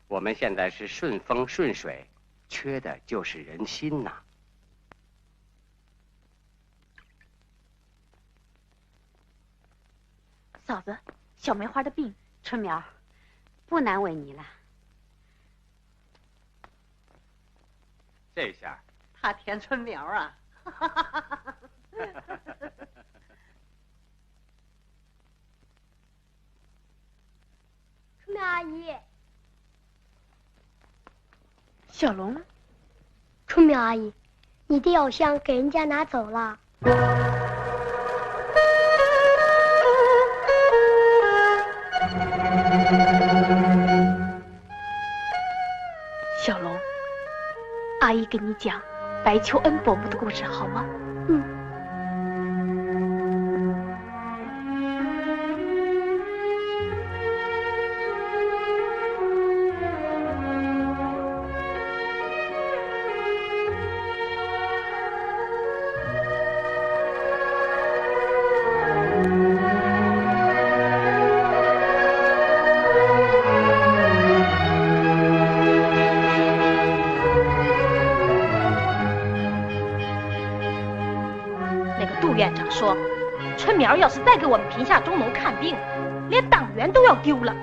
我们现在是顺风顺水，缺的就是人心呐。嫂子，小梅花的病，春苗，不难为你了。这下他田春苗啊。春苗阿姨，小龙，春苗阿姨，你的药箱给人家拿走了。小龙，阿姨给你讲白求恩伯母的故事好吗？院长说，春苗要是再给我们贫下中农看病，连党员都要丢了。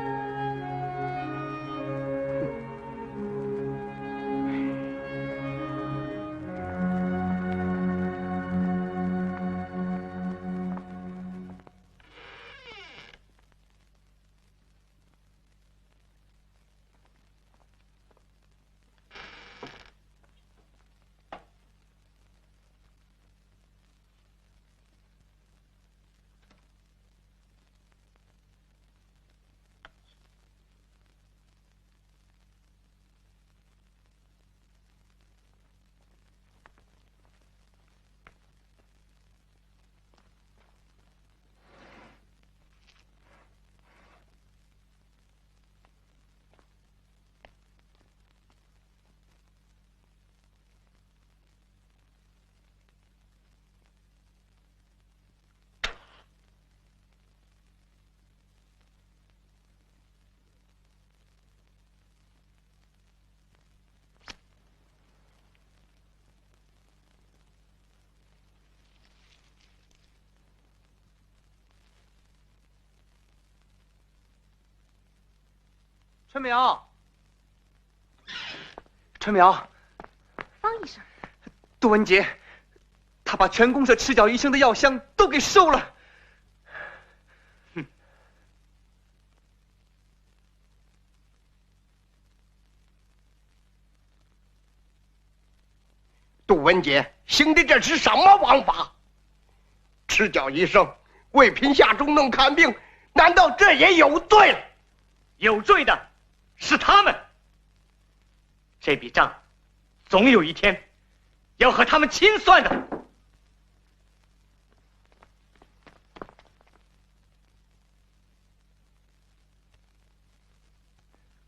春苗，春苗，方医生，杜文杰，他把全公社赤脚医生的药箱都给收了。杜文杰行的这是什么王法？赤脚医生为贫下中农看病，难道这也有罪了？有罪的是他们。这笔账，总有一天要和他们清算的。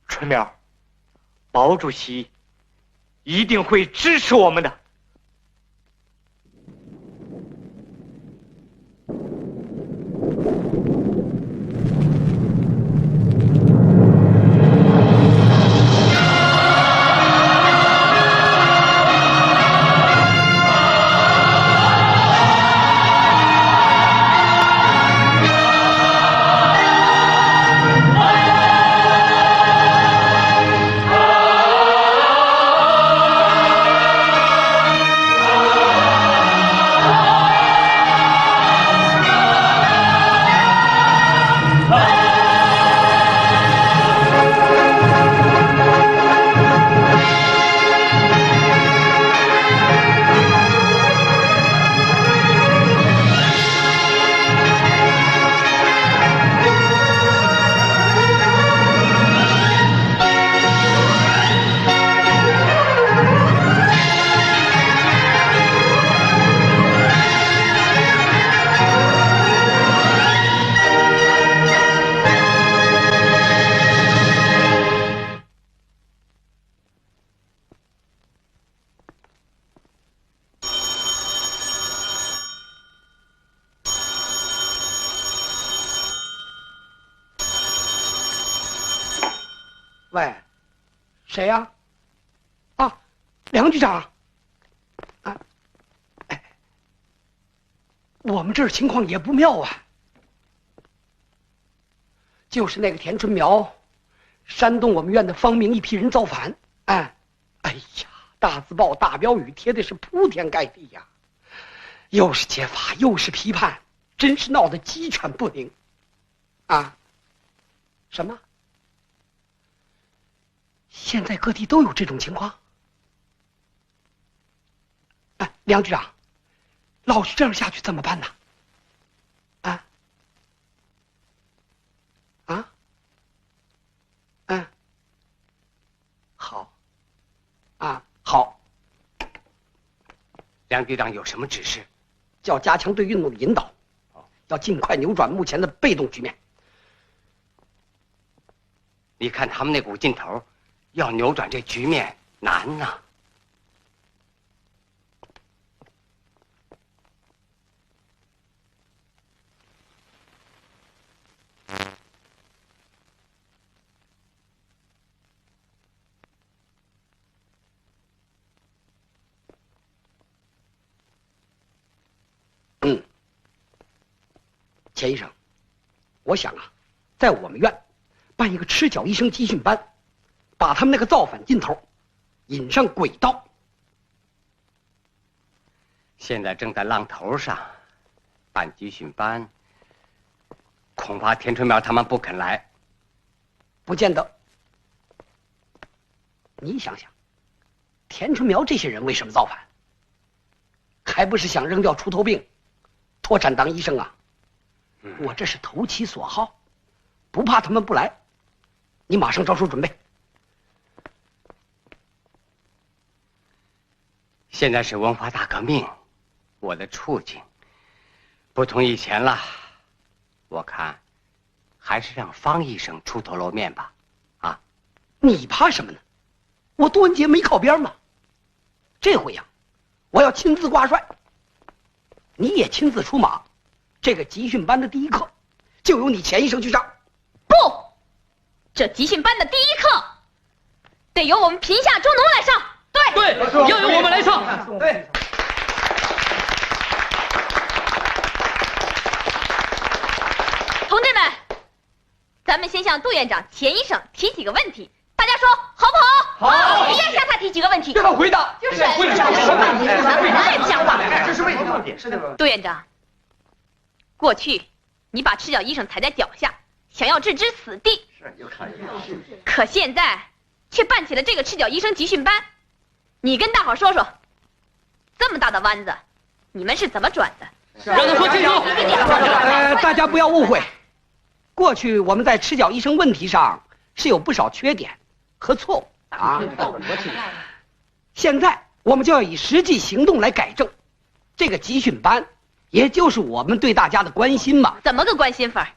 春苗，毛主席一定会支持我们的。喂，谁呀？啊，梁局长。啊，哎，我们这儿情况也不妙啊。就是那个田春苗，煽动我们院的方明一批人造反。哎呀，大字报、大标语贴的是铺天盖地呀，又是揭发，又是批判，真是闹得鸡犬不宁。啊？什么？现在各地都有这种情况。哎，梁局长，老是这样下去怎么办呢？啊？啊？嗯。好。啊，好。梁局长有什么指示？叫加强对运动的引导，要尽快扭转目前的被动局面。你看他们那股劲头，要扭转这局面难呐。钱医生，我想啊，在我们院办一个赤脚医生集训班，把他们那个造反劲头引上轨道。现在正在浪头上，办集训班，恐怕田春苗他们不肯来。不见得。你想想，田春苗这些人为什么造反？还不是想扔掉出头病，脱产当医生啊？我这是投其所好，不怕他们不来。你马上着手准备。现在是文化大革命，我的处境不同以前了。我看还是让方医生出头露面吧。啊，你怕什么呢？我杜文杰没靠边吗？这回呀，我要亲自挂帅，你也亲自出马。这个集训班的第一课，就由你钱医生去上。不，这集训班的第一课，得由我们贫下中农来上。对，要由我们来上。对。同志们，咱咱们先向杜院长、钱医生提几个问题，大家说好不好？好。先向他提几个问题。这个回答就是为什么？太不像话了！这是为什么？是的。杜院长，过去你把赤脚医生踩在脚下，想要置之死地。可现在却办起了这个赤脚医生集训班，你跟大伙说说，这么大的弯子，你们是怎么转的？让他说清楚。大家不要误会，过去我们在赤脚医生问题上是有不少缺点和错误啊。现在我们就要以实际行动来改正。这个集训班，也就是我们对大家的关心嘛。怎么个关心法？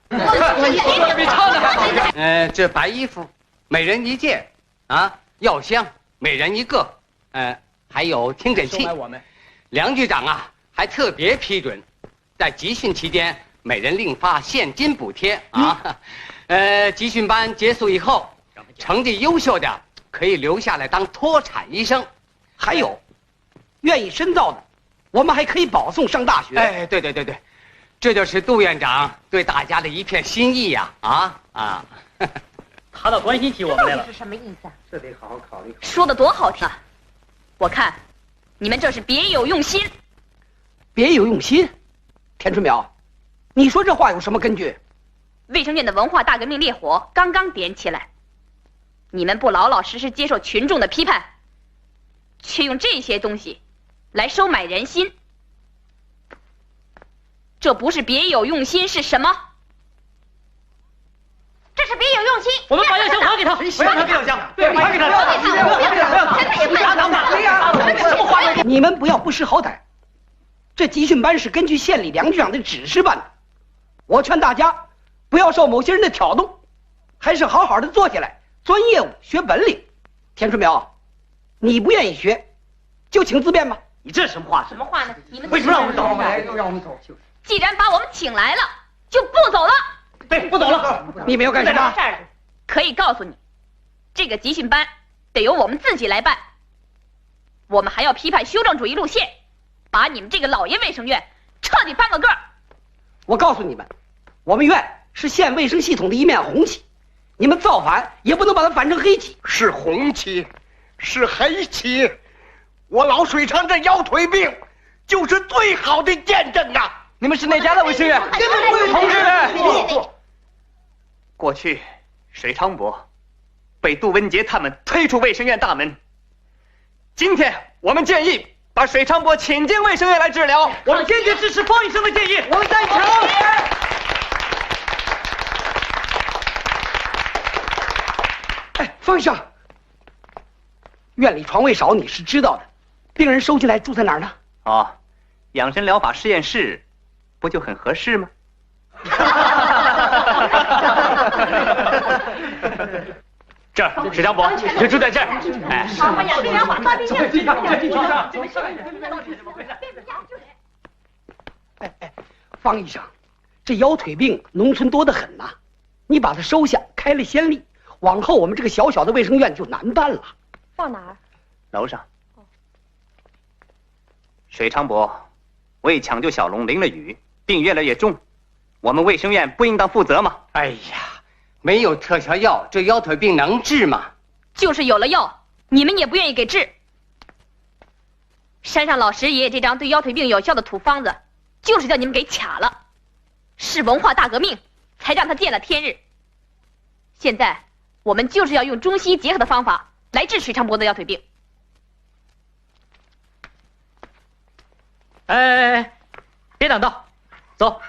这白衣服，每人一件啊；药箱，每人一个。还有听诊器。梁局长啊，还特别批准，在集训期间，每人另发现金补贴啊。集训班结束以后，成绩优秀的可以留下来当脱产医生。还有，愿意深造的，我们还可以保送上大学。哎，对，这就是杜院长对大家的一片心意呀！他倒关心起我们来了。这是什么意思啊？这得好好考虑。说的多好听啊！我看你们这是别有用心。别有用心？田春苗，你说这话有什么根据？卫生院的文化大革命烈火刚刚点起来，你们不老老实实接受群众的批判，却用这些东西来收买人心，这不是别有用心是什么？这是别有用心。我们把药箱还给他，不让他给药箱，对，还给他，你们不要不识好歹。这集训班是根据县里梁局长的指示办的，我劝大家不要受某些人的挑动，还是好好的坐下来钻业务学本领。田春苗，你不愿意学，就请自便吧。你这什么话？什么话呢？你们为什么让我们走？又让我们走？既然把我们请来了，就不走了。对，不走了。你们要干什么？可以告诉你，这个集训班得由我们自己来办。我们还要批判修正主义路线，把你们这个老爷卫生院彻底翻个个儿。我告诉你们，我们院是县卫生系统的一面红旗，你们造反也不能把它反成黑旗。是红旗，是黑旗，我老水厂这腰腿病就是最好的见证呐！你们是哪家的卫生院？同志，过去水昌伯被杜文杰他们推出卫生院大门，今天我们建议把水昌伯请进卫生院来治疗。我们坚决支持方医生的建议。我们赞成。哎，方医生，院里床位少，你是知道的。病人收进来住在哪儿呢？哦，养生疗法实验室，不就很合适吗？这儿，水昌伯就住在这儿。哎，养生疗法发病方医生，这腰腿病农村多得很呐，你把他收下，开了先例，往后我们这个小小的卫生院就难办了。放哪儿？楼上。水昌伯为抢救小龙淋了雨，病越来越重，我们卫生院不应当负责吗？哎呀，没有特效药，这腰腿病能治吗？就是有了药，你们也不愿意给治。山上老石爷爷这张对腰腿病有效的土方子，就是叫你们给卡了，是文化大革命才让他见了天日。现在我们就是要用中西结合的方法来治水昌伯的腰腿病。哎，别挡道，走。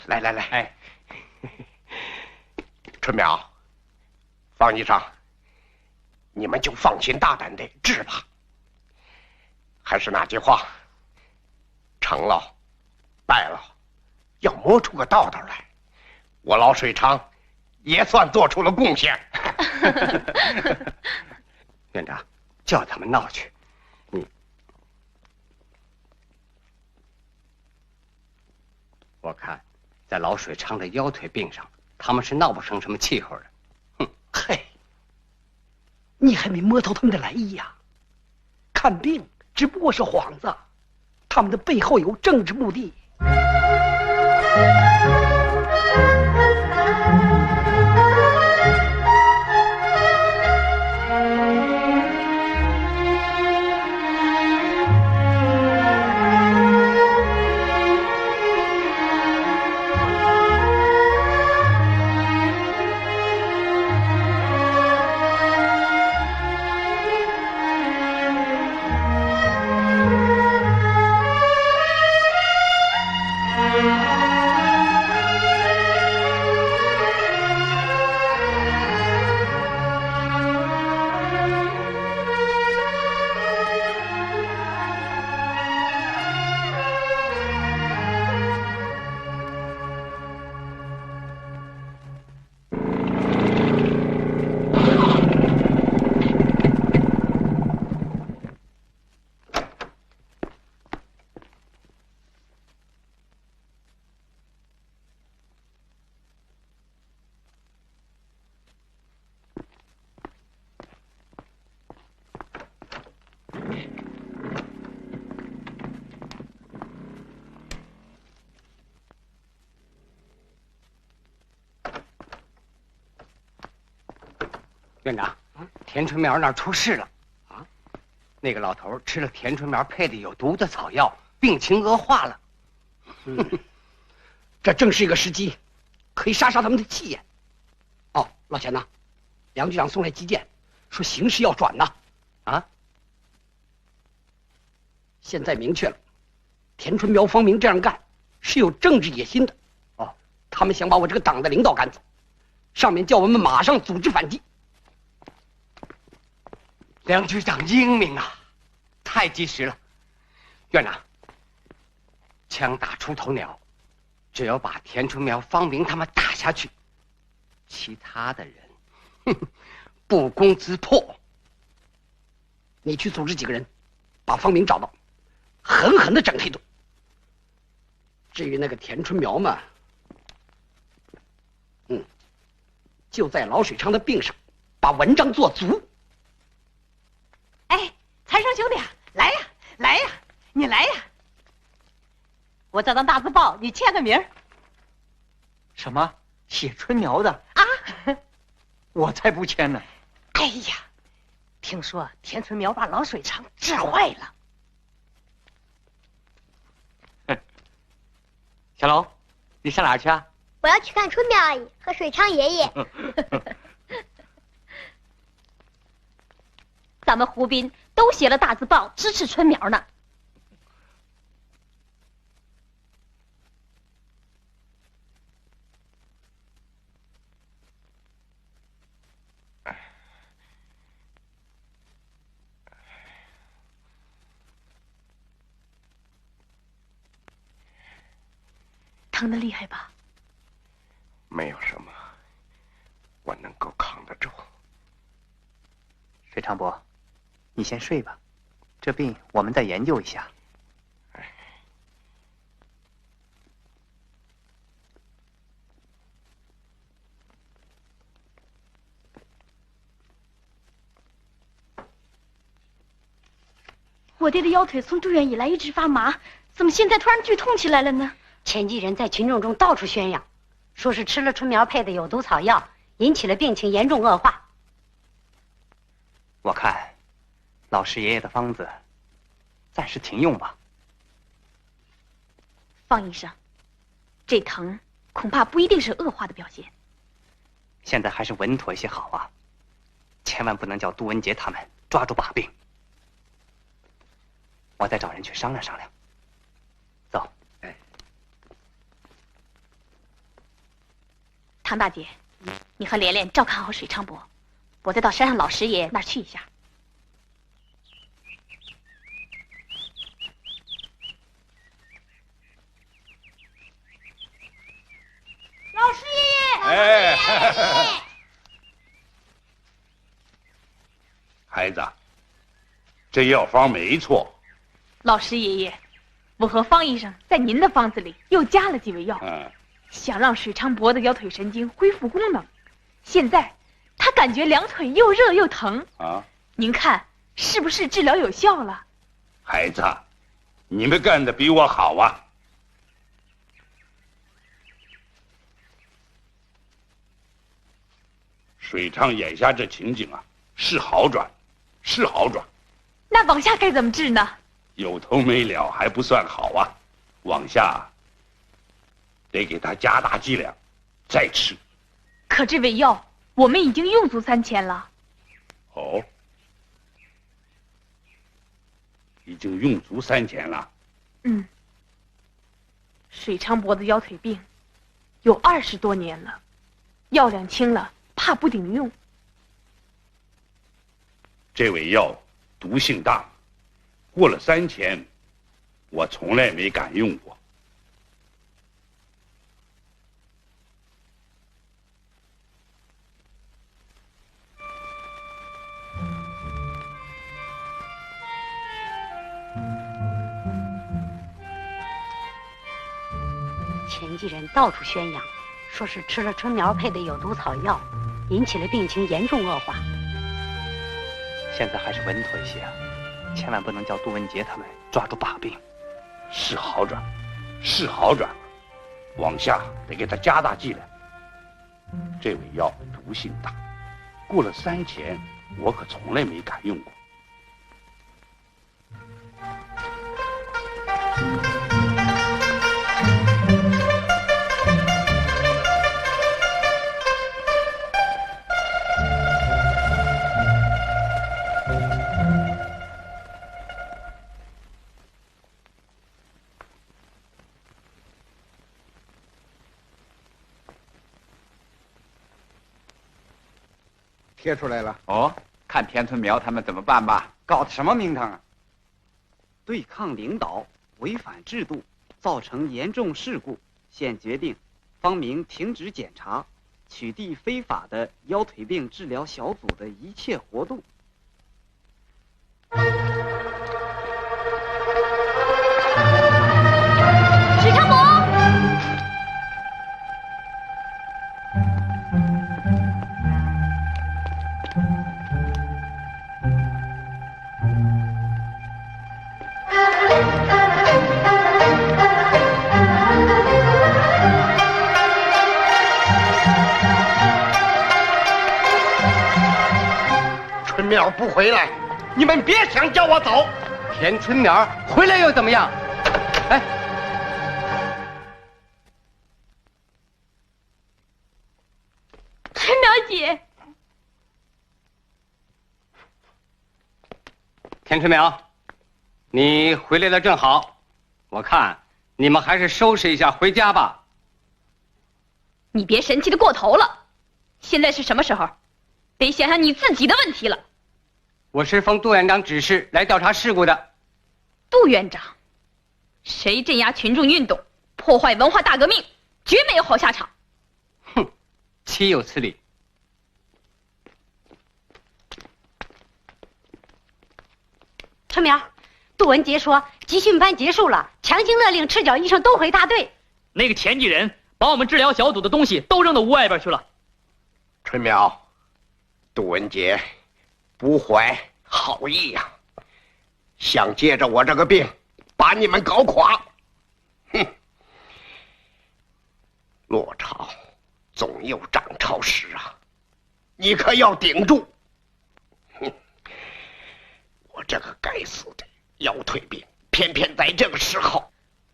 来，春苗，方医生，你们就放心大胆的治吧。还是那句话，成了败了，要摸出个道道来。我老水厂也算做出了贡献。院长，叫他们闹去。我看，在老水昌的腰腿病上，他们是闹不成什么气候的。哼，嘿，你还没摸透他们的来意呀？看病只不过是幌子，他们的背后有政治目的。院长，田春苗那儿出事了，啊，那个老头吃了田春苗配的有毒的草药，病情恶化了。这正是一个时机，可以杀杀他们的气焰。哦，老钱呐，梁局长送来急件，说形势要转呐。啊，现在明确了，田春苗、方明这样干是有政治野心的。哦，他们想把我这个党的领导赶走，上面叫我们马上组织反击。梁局长英明啊，太及时了。院长，枪打出头鸟，只有把田春苗、方明他们打下去，其他的人，不攻自破。你去组织几个人，把方明找到，狠狠地整他一顿。至于那个田春苗嘛，就在老水昌的病上，把文章做足。哎，财生兄弟啊，来呀，来呀，你来呀！我这张大字报，你签个名。什么？写春苗的啊？我才不签呢！哎呀，听说田春苗把老水昌治坏了。小楼，你上哪儿去啊？我要去看春苗阿姨和水昌爷爷。咱们湖滨都写了大字报支持春苗呢。疼得厉害吧？没有什么，我能够扛得住。水昌伯，你先睡吧，这病我们再研究一下。我爹的腰腿从住院以来一直发麻，怎么现在突然剧痛起来了呢？前几人在群众中到处宣扬，说是吃了春苗配的有毒草药，引起了病情严重恶化。我看，老师爷爷的方子，暂时停用吧。方医生，这疼恐怕不一定是恶化的表现。现在还是稳妥一些好啊，千万不能叫杜文杰他们抓住把柄。我再找人去商量商量。走。唐大姐，你和莲莲照看好水昌伯，我再到山上老师爷那儿去一下。老师爷爷，哎，孩子，这药方没错。老师爷爷，我和方医生在您的方子里又加了几味药，想让水昌伯的腰腿神经恢复功能。现在他感觉两腿又热又疼啊，您看是不是治疗有效了？孩子，你们干的比我好啊！水昌眼下这情景啊，是好转，是好转。那往下该怎么治呢？有头没了还不算好啊，往下得给他加大剂量，再吃。可这味药我们已经用足3000了。哦，已经用足3000了。嗯。水昌伯的腰腿病有20多年了，药量轻了，怕不顶用。这味药毒性大，过了3000，我从来没敢用过。前几人到处宣扬，说是吃了春苗配的有毒草药，引起了病情严重恶化。现在还是稳妥一些啊，千万不能叫杜文杰他们抓住把柄。是好转，是好转了，往下得给他加大剂量。这味药毒性大，过了3000，我可从来没敢用过。贴出来了哦，看田春苗他们怎么办吧。搞的什么名堂啊？对抗领导，违反制度，造成严重事故，现决定方明停止检查，取缔非法的腰腿病治疗小组的一切活动。水昌伯，春苗不回来，你们别想叫我走。田春苗回来又怎么样？哎，春苗姐，田春苗，你回来了正好，我看你们还是收拾一下回家吧。你别神气的过头了，现在是什么时候？得想想你自己的问题了。我是奉杜院长指示来调查事故的。杜院长，谁镇压群众运动，破坏文化大革命，绝没有好下场。哼，岂有此理！春苗，杜文杰说集训班结束了，强行勒令赤脚医生都回大队。那个前几人把我们治疗小组的东西都扔到屋外边去了。春苗，杜文杰不怀好意呀，想借着我这个病把你们搞垮。哼，落潮总有涨潮时啊，你可要顶住。哼，我这个该死的腰腿病，偏偏在这个时候。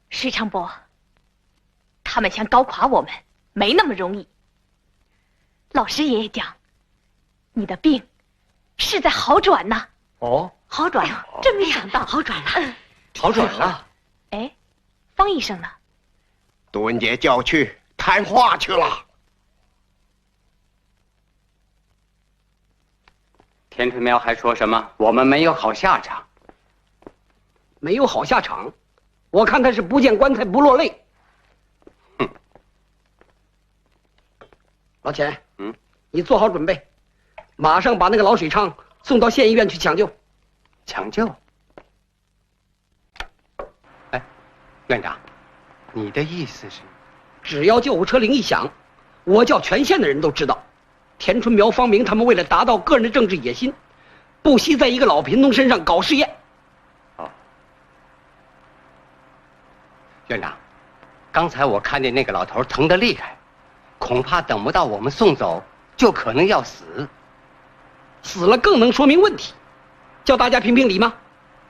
水昌伯，他们想搞垮我们，没那么容易。老师爷爷讲，你的病是在好转呐。哦，好转了，真没想到好转了，好转了。哎，方医生呢？杜文杰叫去谈话去了。田春苗还说什么我们没有好下场？没有好下场，我看他是不见棺材不落泪。哼，老钱，你做好准备，马上把那个老水昌送到县医院去抢救。抢救？哎，院长，你的意思是？只要救护车铃一响，我叫全县的人都知道，田春苗、方明他们为了达到个人的政治野心，不惜在一个老贫农身上搞试验。院长，刚才我看见那个老头疼得厉害，恐怕等不到我们送走，就可能要死。死了更能说明问题，叫大家评评理吗？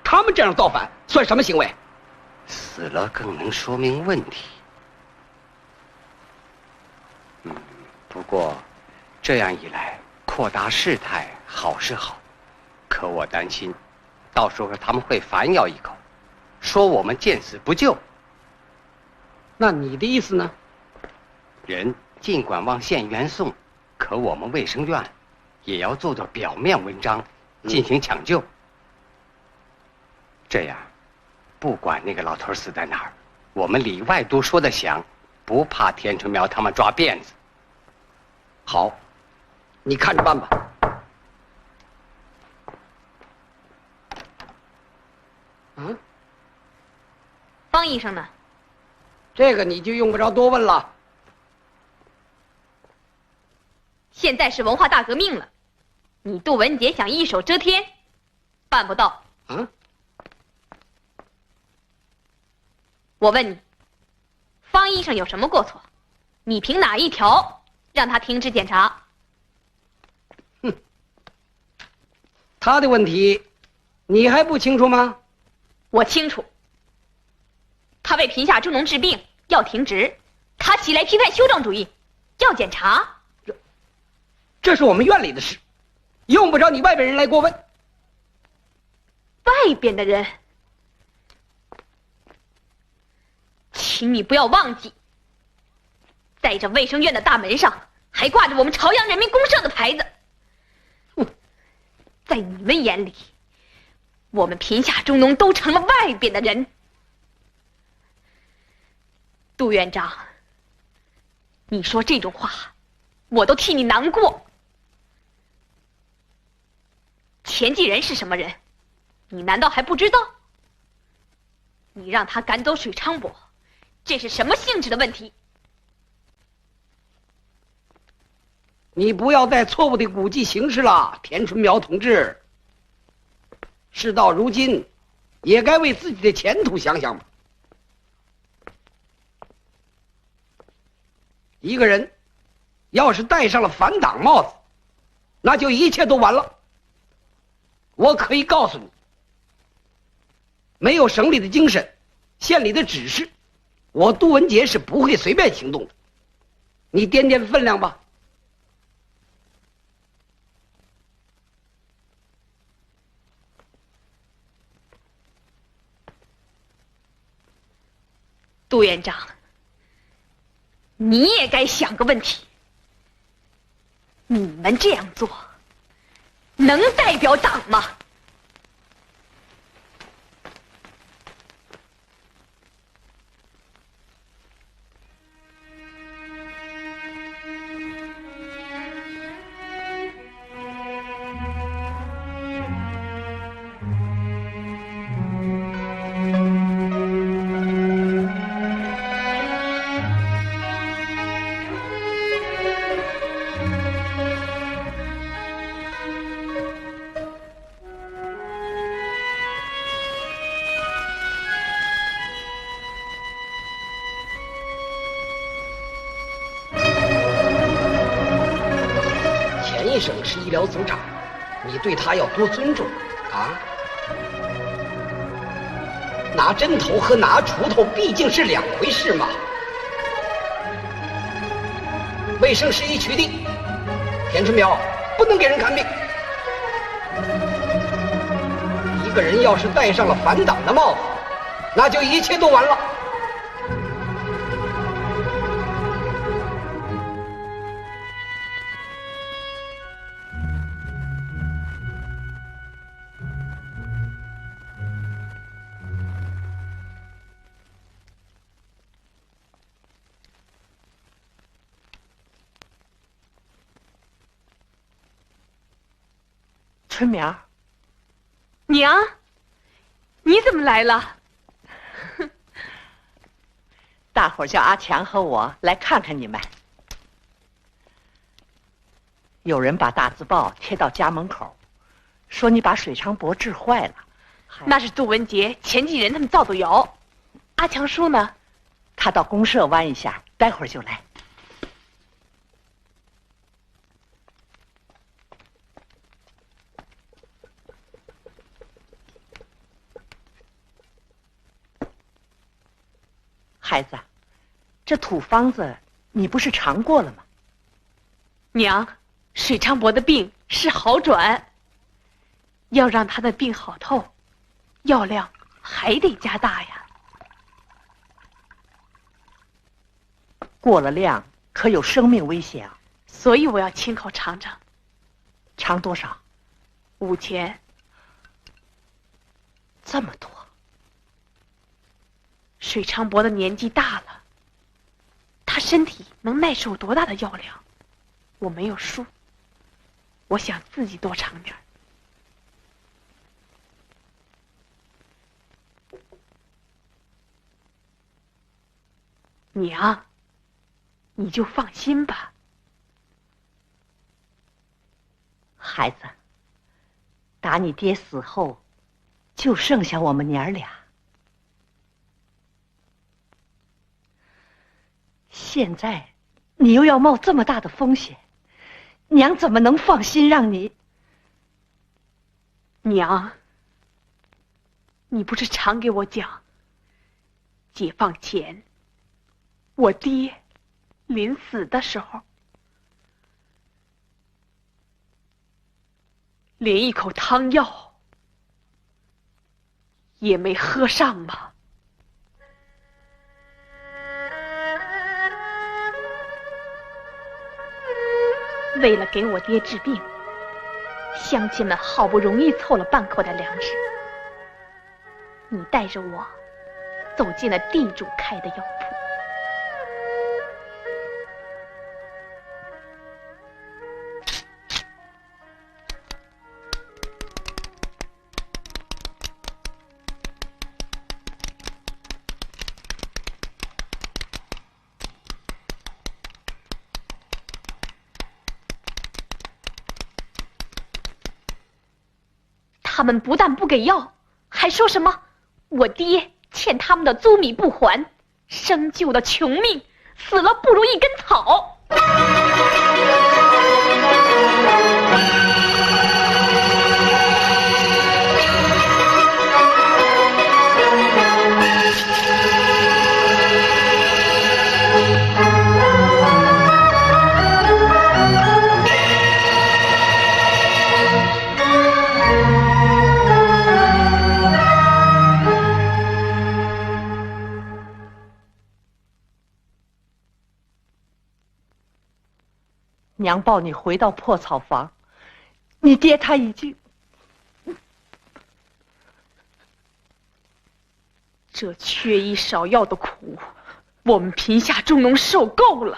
他们这样造反算什么行为？死了更能说明问题。不过这样一来，扩大事态好是好，可我担心，到时候他们会反咬一口，说我们见死不救。那你的意思呢？人尽管往县原送，可我们卫生院也要做做表面文章，进行抢救。这样，不管那个老头死在哪儿，我们里外都说得响，不怕田春苗他们抓辫子。好，你看着办吧。方医生呢？这个你就用不着多问了。现在是文化大革命了，你杜文杰想一手遮天，办不到。我问你，方医生有什么过错？你凭哪一条让他停止检查？他的问题，你还不清楚吗？我清楚。他为贫下中农治病，要停职；他起来批判修正主义，要检查。这是我们院里的事，用不着你外边人来过问。外边的人，请你不要忘记，在这卫生院的大门上还挂着我们朝阳人民公社的牌子。在你们眼里，我们贫下中农都成了外边的人。杜院长，你说这种话，我都替你难过。钱继仁是什么人，你难道还不知道？你让他赶走水昌伯，这是什么性质的问题？你不要再错误地估计形势了，田春苗同志。事到如今，也该为自己的前途想想吧。一个人要是戴上了反党帽子，那就一切都完了。我可以告诉你，没有省里的精神，县里的指示，我杜文杰是不会随便行动的。你掂掂分量吧。杜院长，你也该想个问题，你们这样做能代表党吗？省市医疗组长，你对他要多尊重啊！拿针头和拿锄头毕竟是两回事嘛。卫生十一取缔，田春苗不能给人看病。一个人要是戴上了反党的帽子，那就一切都完了。春苗，娘，你怎么来了？大伙儿叫阿强和我来看看你们。有人把大字报贴到家门口，说你把水长伯治坏了。那是杜文杰、钱继仁他们造的谣。阿强叔呢？他到公社玩一下，待会儿就来。孩子，这土方子你不是尝过了吗？娘，水长伯的病是好转，要让他的病好透，药量还得加大呀。过了量可有生命危险啊！所以我要亲口尝尝。尝多少？5000。这么多？水长伯的年纪大了，他身体能耐受多大的药量，我没有数。我想自己多尝点儿。娘，你就放心吧。孩子，打你爹死后，就剩下我们娘俩。现在你又要冒这么大的风险，娘怎么能放心让你？娘，你不是常给我讲，解放前我爹临死的时候连一口汤药也没喝上吗？为了给我爹治病，乡亲们好不容易凑了半口袋粮食，你带着我走进了地主开的药铺。他们不但不给药，还说什么我爹欠他们的租米不还，生就的穷命，死了不如一根草。娘抱你回到破草房，你爹他已经……这缺医少药的苦，我们贫下中农受够了。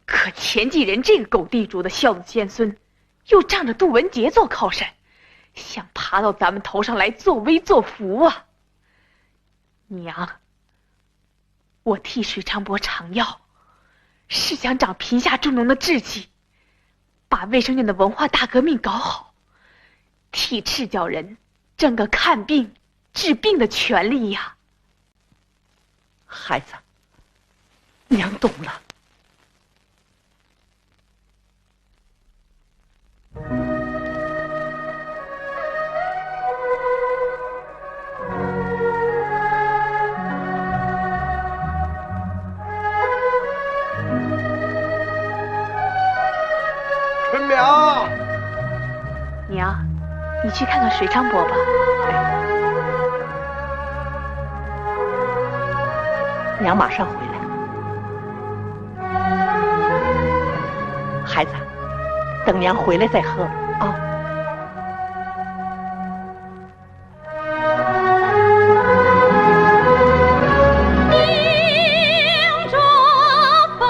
可钱继仁这个狗地主的孝子贤孙，又仗着杜文杰做靠山，想爬到咱们头上来作威作福啊！娘，我替水长伯尝药，是想长贫下中农的志气，把卫生院的文化大革命搞好，替赤脚人争个看病治病的权利呀。孩子，娘懂了。春苗，娘，你去看看水长伯吧。娘马上回来。孩子，等娘回来再喝啊。阳光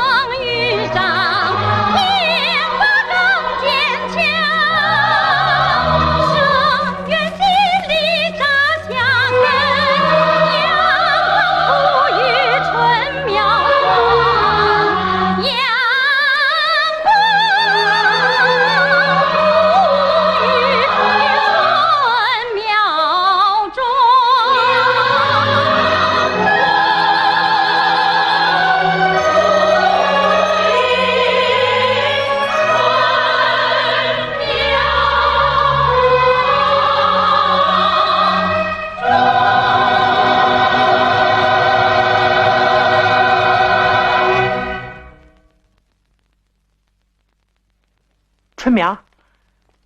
苗，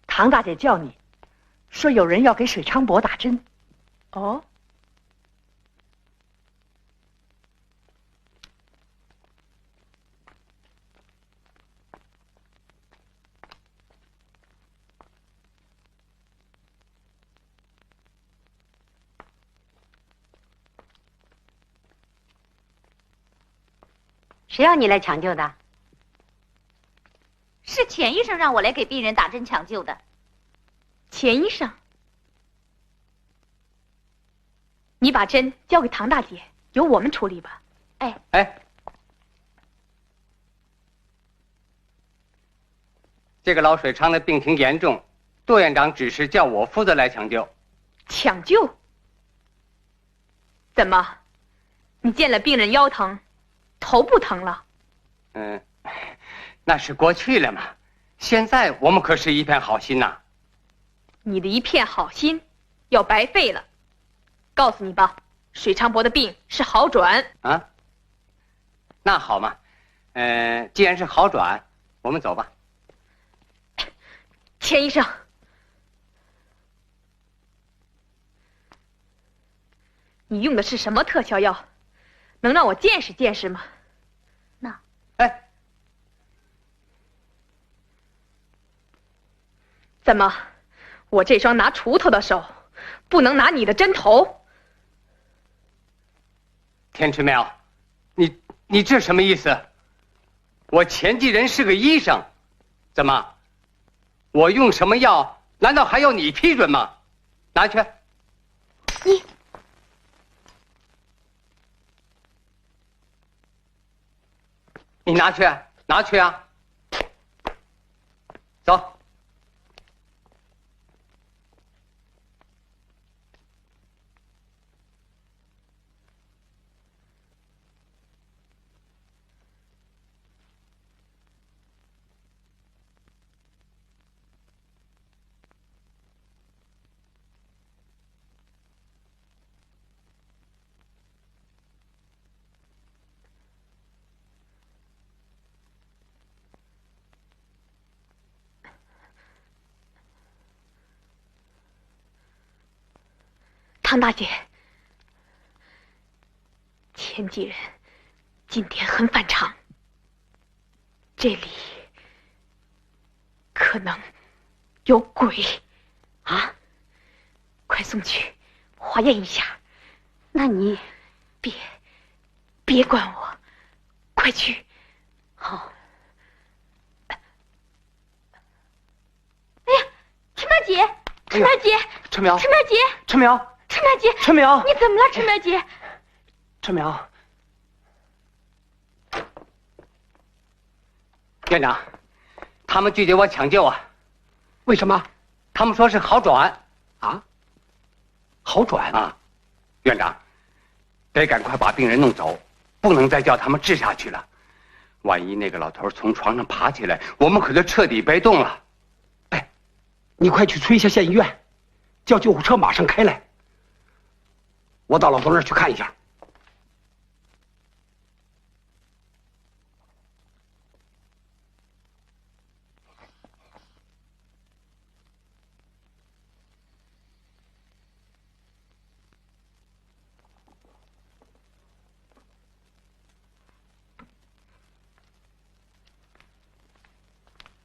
唐大姐叫你，说有人要给水昌伯打针。哦。谁让你来抢救的？是钱医生让我来给病人打针抢救的。钱医生，你把针交给唐大姐，由我们处理吧。哎，这个老水昌的病情严重，杜院长指示叫我负责来抢救。抢救？怎么？你见了病人腰疼，头不疼了？那是过去了嘛。现在我们可是一片好心呐。你的一片好心要白费了。告诉你吧，水昌伯的病是好转啊。那好嘛，既然是好转，我们走吧。钱医生，你用的是什么特效药？能让我见识见识吗？怎么，我这双拿锄头的手，不能拿你的针头？田春苗，你这什么意思？我前继人是个医生，怎么？我用什么药，难道还要你批准吗？拿去。你拿去，拿去啊！走。唐大姐，前继人今天很反常，这里可能有鬼啊！快送去化验一下。那你别管我，快去。好。哎呀，陈苗姐，陈苗姐，春苗，陈苗姐，春苗。陈苗姐，春苗，你怎么了，陈苗姐？春苗，院长，他们拒绝我抢救啊。为什么？他们说是好转。啊？好转啊！院长，得赶快把病人弄走，不能再叫他们治下去了。万一那个老头从床上爬起来，我们可就彻底被动了。哎，你快去催一下县医院，叫救护车马上开来。我到老头那儿去看一下。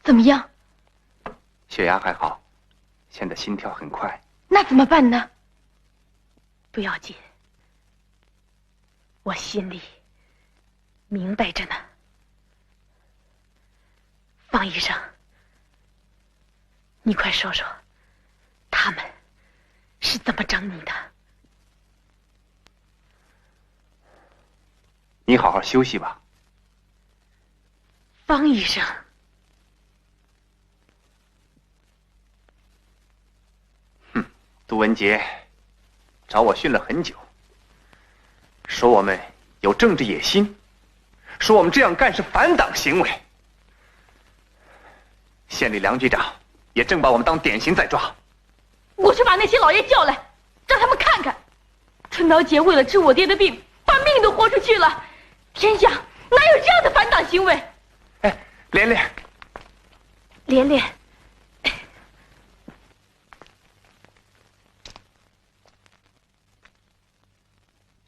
怎么样？血压还好，现在心跳很快。那怎么办呢？不要紧，我心里明白着呢。方医生，你快说说，他们是怎么整你的？你好好休息吧。方医生。杜文杰找我训了很久，说我们有政治野心，说我们这样干是反党行为。县里梁局长也正把我们当典型在抓。我去把那些老爷叫来，让他们看看，春苗姐为了治我爹的病，把命都豁出去了，天下哪有这样的反党行为？哎，连连，连连，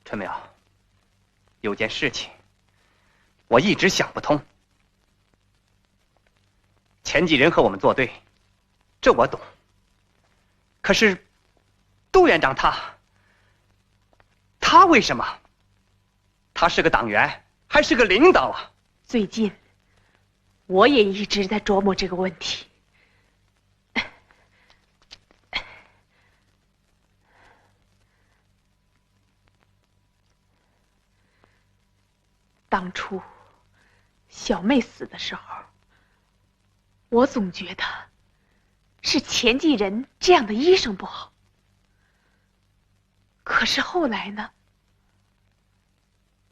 春苗，有件事情我一直想不通。前几人和我们作对，这我懂。可是杜院长他为什么？他是个党员，还是个领导啊？最近我也一直在琢磨这个问题。当初小妹死的时候，我总觉得是钱继仁这样的医生不好。可是后来呢，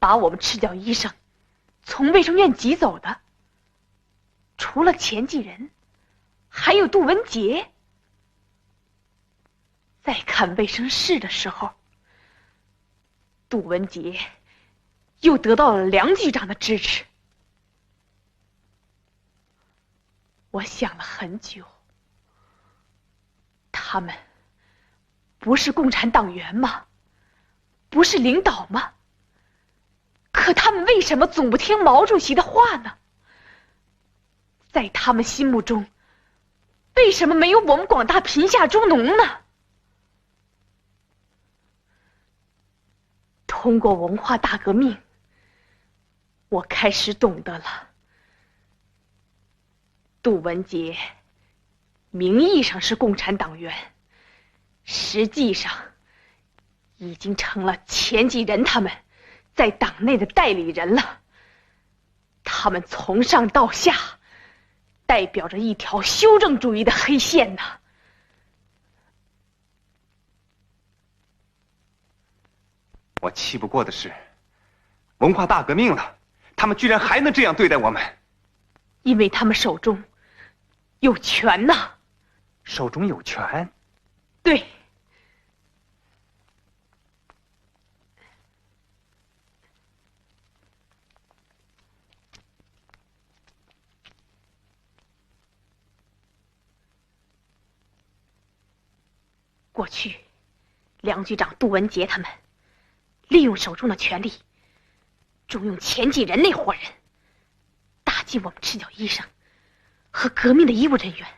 把我们赤脚医生从卫生院挤走的，除了钱继仁，还有杜文杰。在看卫生室的时候，杜文杰又得到了梁局长的支持。我想了很久，他们不是共产党员吗？不是领导吗？可他们为什么总不听毛主席的话呢？在他们心目中，为什么没有我们广大贫下中农呢？通过文化大革命，我开始懂得了，杜文杰名义上是共产党员，实际上已经成了钱继仁他们在党内的代理人了。他们从上到下代表着一条修正主义的黑线呢。我气不过的是，文化大革命了，他们居然还能这样对待我们。因为他们手中有权呐。手中有权？对。过去，梁局长杜文杰他们利用手中的权力，重用钱继仁那伙人，打击我们赤脚医生和革命的医务人员。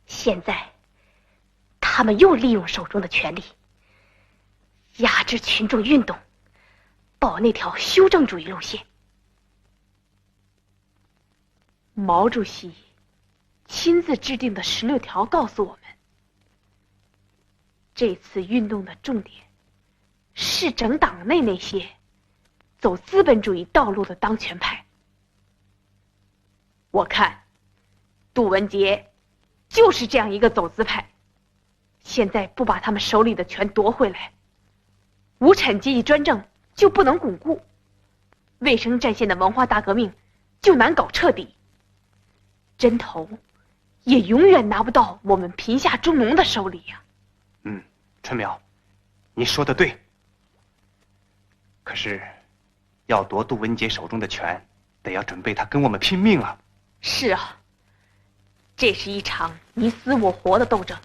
现在，他们又利用手中的权力，压制群众运动，保那条修正主义路线。毛主席亲自制定的16条告诉我们，这次运动的重点是整党内那些走资本主义道路的当权派。我看杜文杰就是这样一个走资派，现在不把他们手里的权夺回来，无产阶级专政就不能巩固，卫生战线的文化大革命就难搞彻底，针头也永远拿不到我们贫下中农的手里呀。春苗，你说的对。可是，要夺杜文杰手中的权，得要准备他跟我们拼命啊。是啊，这是一场你死我活的斗争，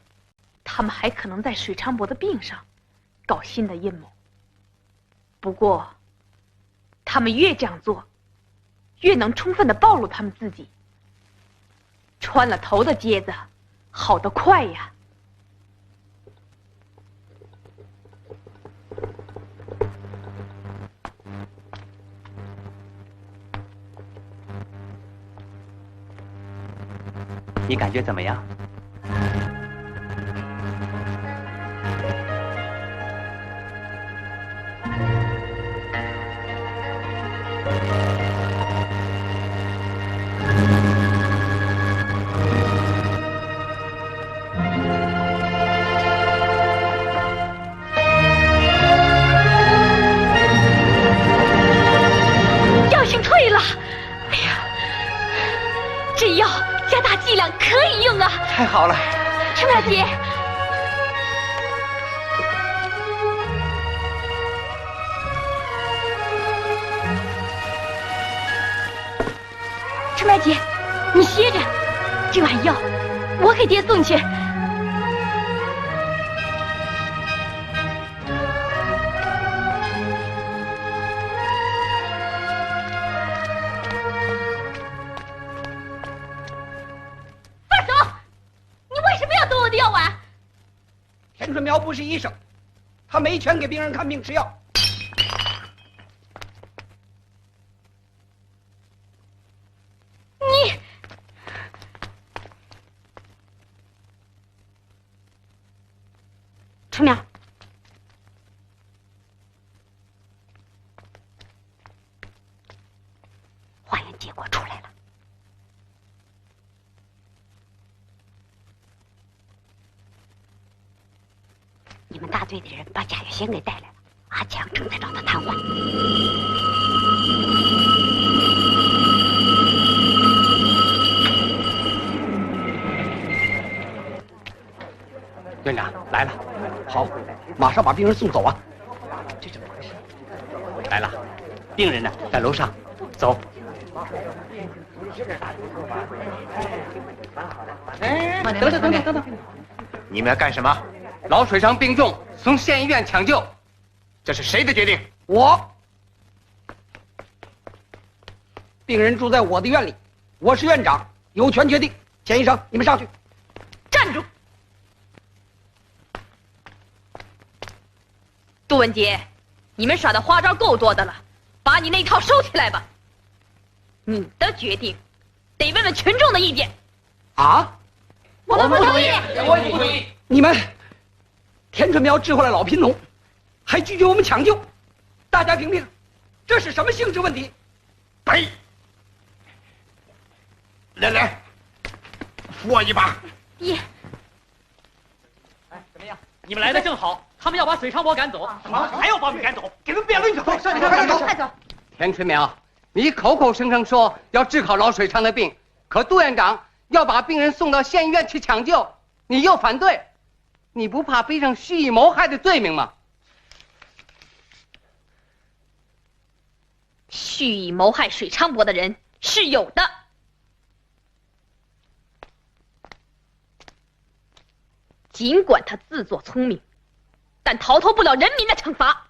他们还可能在水昌伯的病上搞新的阴谋。不过，他们越这样做，越能充分地暴露他们自己。穿了头的疖子，好得快呀！你感觉怎么样？药性退了，哎呀，这药加大剂量可以用啊！太好了，春苗姐，春苗姐，你歇着，这碗药我给爹送去。放手！你为什么要夺我的药碗？田春苗不是医生，他没权给病人看病吃药。你春苗，化验结果出来了。你们大队的人把贾月仙给带来了，阿强正在找他谈话。院长来了，好，马上把病人送走啊！这怎么回事？来了，病人呢，在楼上，走。等，你们要干什么？老水伤病重，从县医院抢救。这是谁的决定？我。病人住在我的院里，我是院长，有权决定。钱医生，你们上去。站住！杜文杰，你们耍的花招够多的了，把你那套收起来吧。你的决定得问问群众的意见。啊？我们不同意。我也不同意。你们，田春苗治坏了老贫农，还拒绝我们抢救，大家评评，这是什么性质问题？北，来，扶我一把。爹，哎，怎么样？你们来的正好，他们要把水长伯赶走，还要把我们赶走，给他们辩论去！快走！田春苗，你口口声声说要治好老水长的病，可杜院长要把病人送到县医院去抢救，你又反对，你不怕背上蓄意谋害的罪名吗？蓄意谋害水昌伯的人是有的。尽管他自作聪明，但逃脱不了人民的惩罚。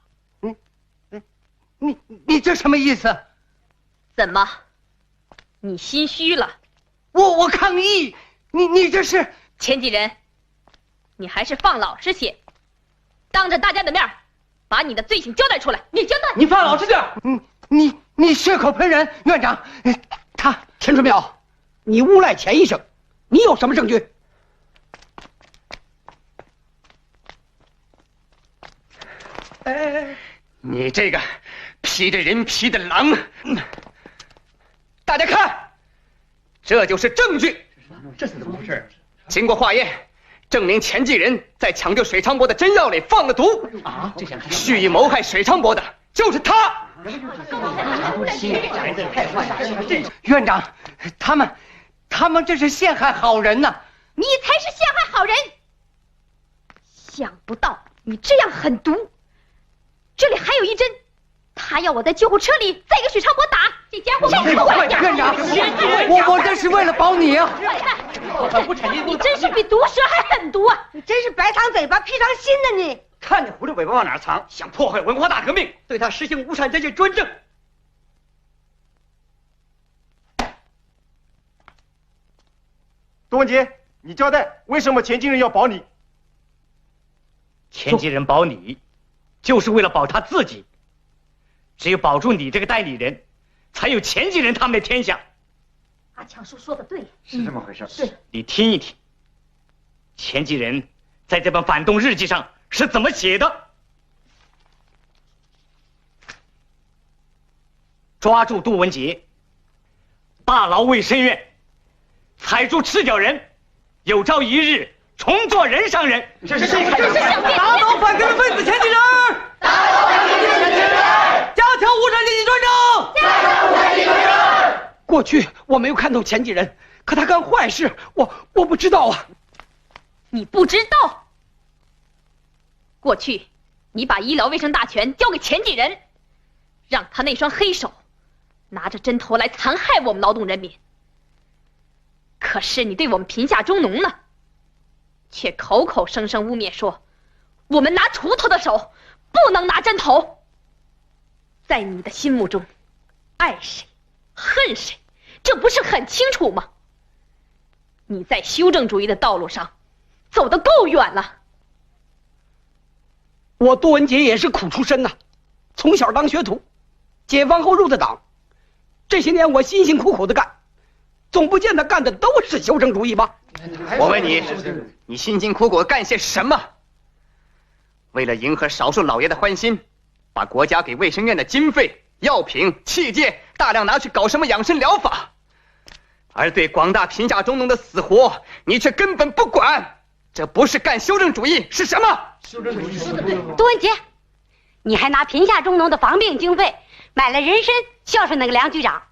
你这什么意思？怎么，你心虚了？我抗议！你这是钱继仁，你还是放老实些，当着大家的面把你的罪行交代出来。你交代！你放老实点！你血口喷人，院长，他田春苗，你诬赖钱医生，你有什么证据？你这个披着人皮的狼！大家看，这就是证据。这是怎么回事？经过化验，证明钱继仁在抢救水昌伯的真药里放了毒啊！蓄意谋害水昌伯的就是他。院长，他们这是陷害好人呐！你才是陷害好人！想不到你这样狠毒。这里还有一针，他要我在救护车里再给水昌伯打。这家伙真是坏蛋！院长，我这是为了保你啊！你真是比毒蛇还狠毒啊！你真是白长嘴巴，披上心呢你！看你狐狸尾巴往哪藏，想破坏文化大革命，对他实行无产阶级专政。杜文杰，你交代为什么钱继仁要保你？钱继仁保你，就是为了保他自己。只有保住你这个代理人，才有钱继仁他们的天下。阿强叔说的对，是这么回事。对，你听一听，钱继仁在这本反动日记上是怎么写的？抓住杜文杰，大牢卫生院，踩住赤脚人，有朝一日重做人上人。这是打倒反革命分子钱继仁，打倒反革命分子钱继仁，加强无产阶级专政，加强无产阶级专政。过去我没有看透钱继仁，可他干坏事，我不知道啊。你不知道？过去你把医疗卫生大权交给钱继仁，让他那双黑手拿着针头来残害我们劳动人民。可是你对我们贫下中农呢，却口口声声污蔑说我们拿锄头的手不能拿针头。在你的心目中，爱谁恨谁，这不是很清楚吗？你在修正主义的道路上走得够远了。我杜文杰也是苦出身呐，从小当学徒，解放后入的党，这些年我辛辛苦苦的干，总不见得干的都是修正主义吧？我问你，你辛辛苦苦干些什么？为了迎合少数老爷的欢心，把国家给卫生院的经费、药品、器械大量拿去搞什么养生疗法，而对广大贫下中农的死活，你却根本不管。这不是干修正主义是什么？杜文杰，你还拿贫下中农的防病经费买了人参孝顺那个梁局长，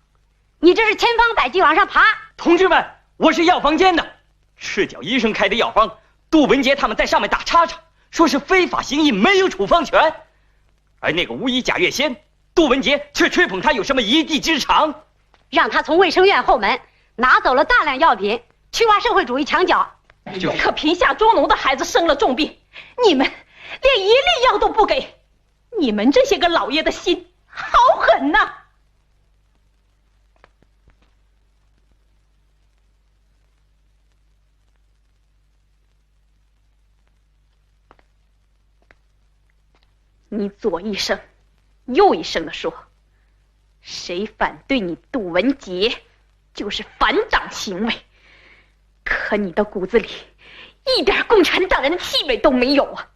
你这是千方百计往上爬。同志们，我是药房监的，赤脚医生开的药方，杜文杰他们在上面打叉叉，说是非法行医，没有处方权。而那个巫医贾月仙，杜文杰却吹捧他有什么一技之长，让他从卫生院后门拿走了大量药品，去挖社会主义墙角。可贫下中农的孩子生了重病，你们连一粒药都不给，你们这些个老爷的心好狠呐！你左一声右一声的说，谁反对你杜文杰就是反党行为，可你的骨子里一点共产党人的气味都没有啊！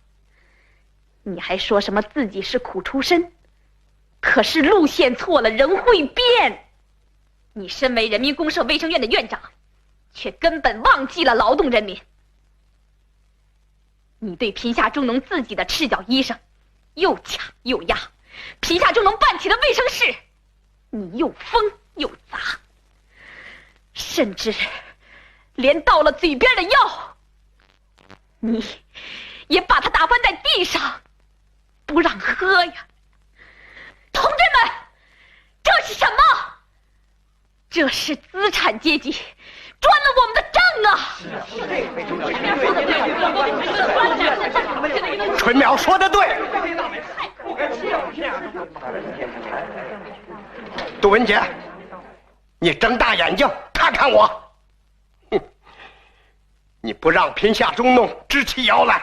你还说什么自己是苦出身，可是路线错了人会变。你身为人民公社卫生院的院长，却根本忘记了劳动人民。你对贫下中农自己的赤脚医生又卡又压，贫下中农办起了卫生室，你又疯又杂，甚至连到了嘴边的药，你也把它打翻在地上，不让喝呀！同志们，这是什么？这是资产阶级赚了我们的账啊！春苗说的对，杜文杰，你睁大眼睛看看我。哼，你不让贫下中农支起腰来，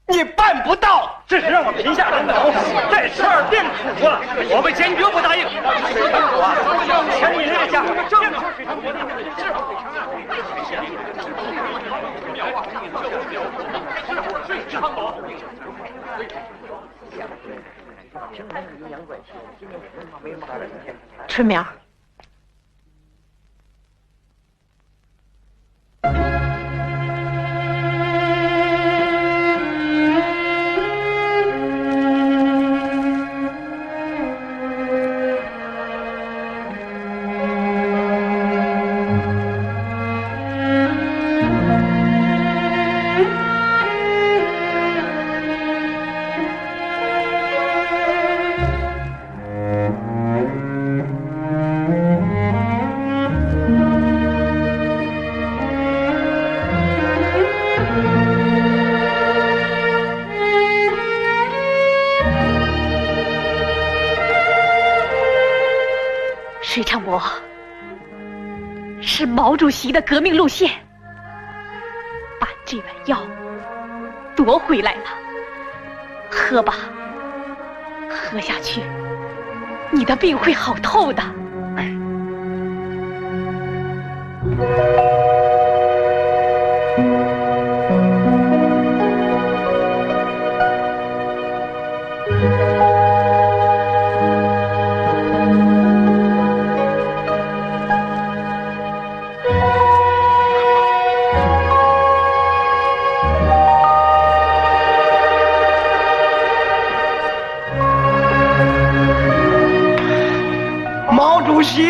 你办不到。这是让我贫下中农在十二变苦啊！我们坚决不答应。请你列下正春苗，水长伯，是毛主席的革命路线，把这碗药夺回来了。喝吧，喝下去，你的病会好透的。毛主席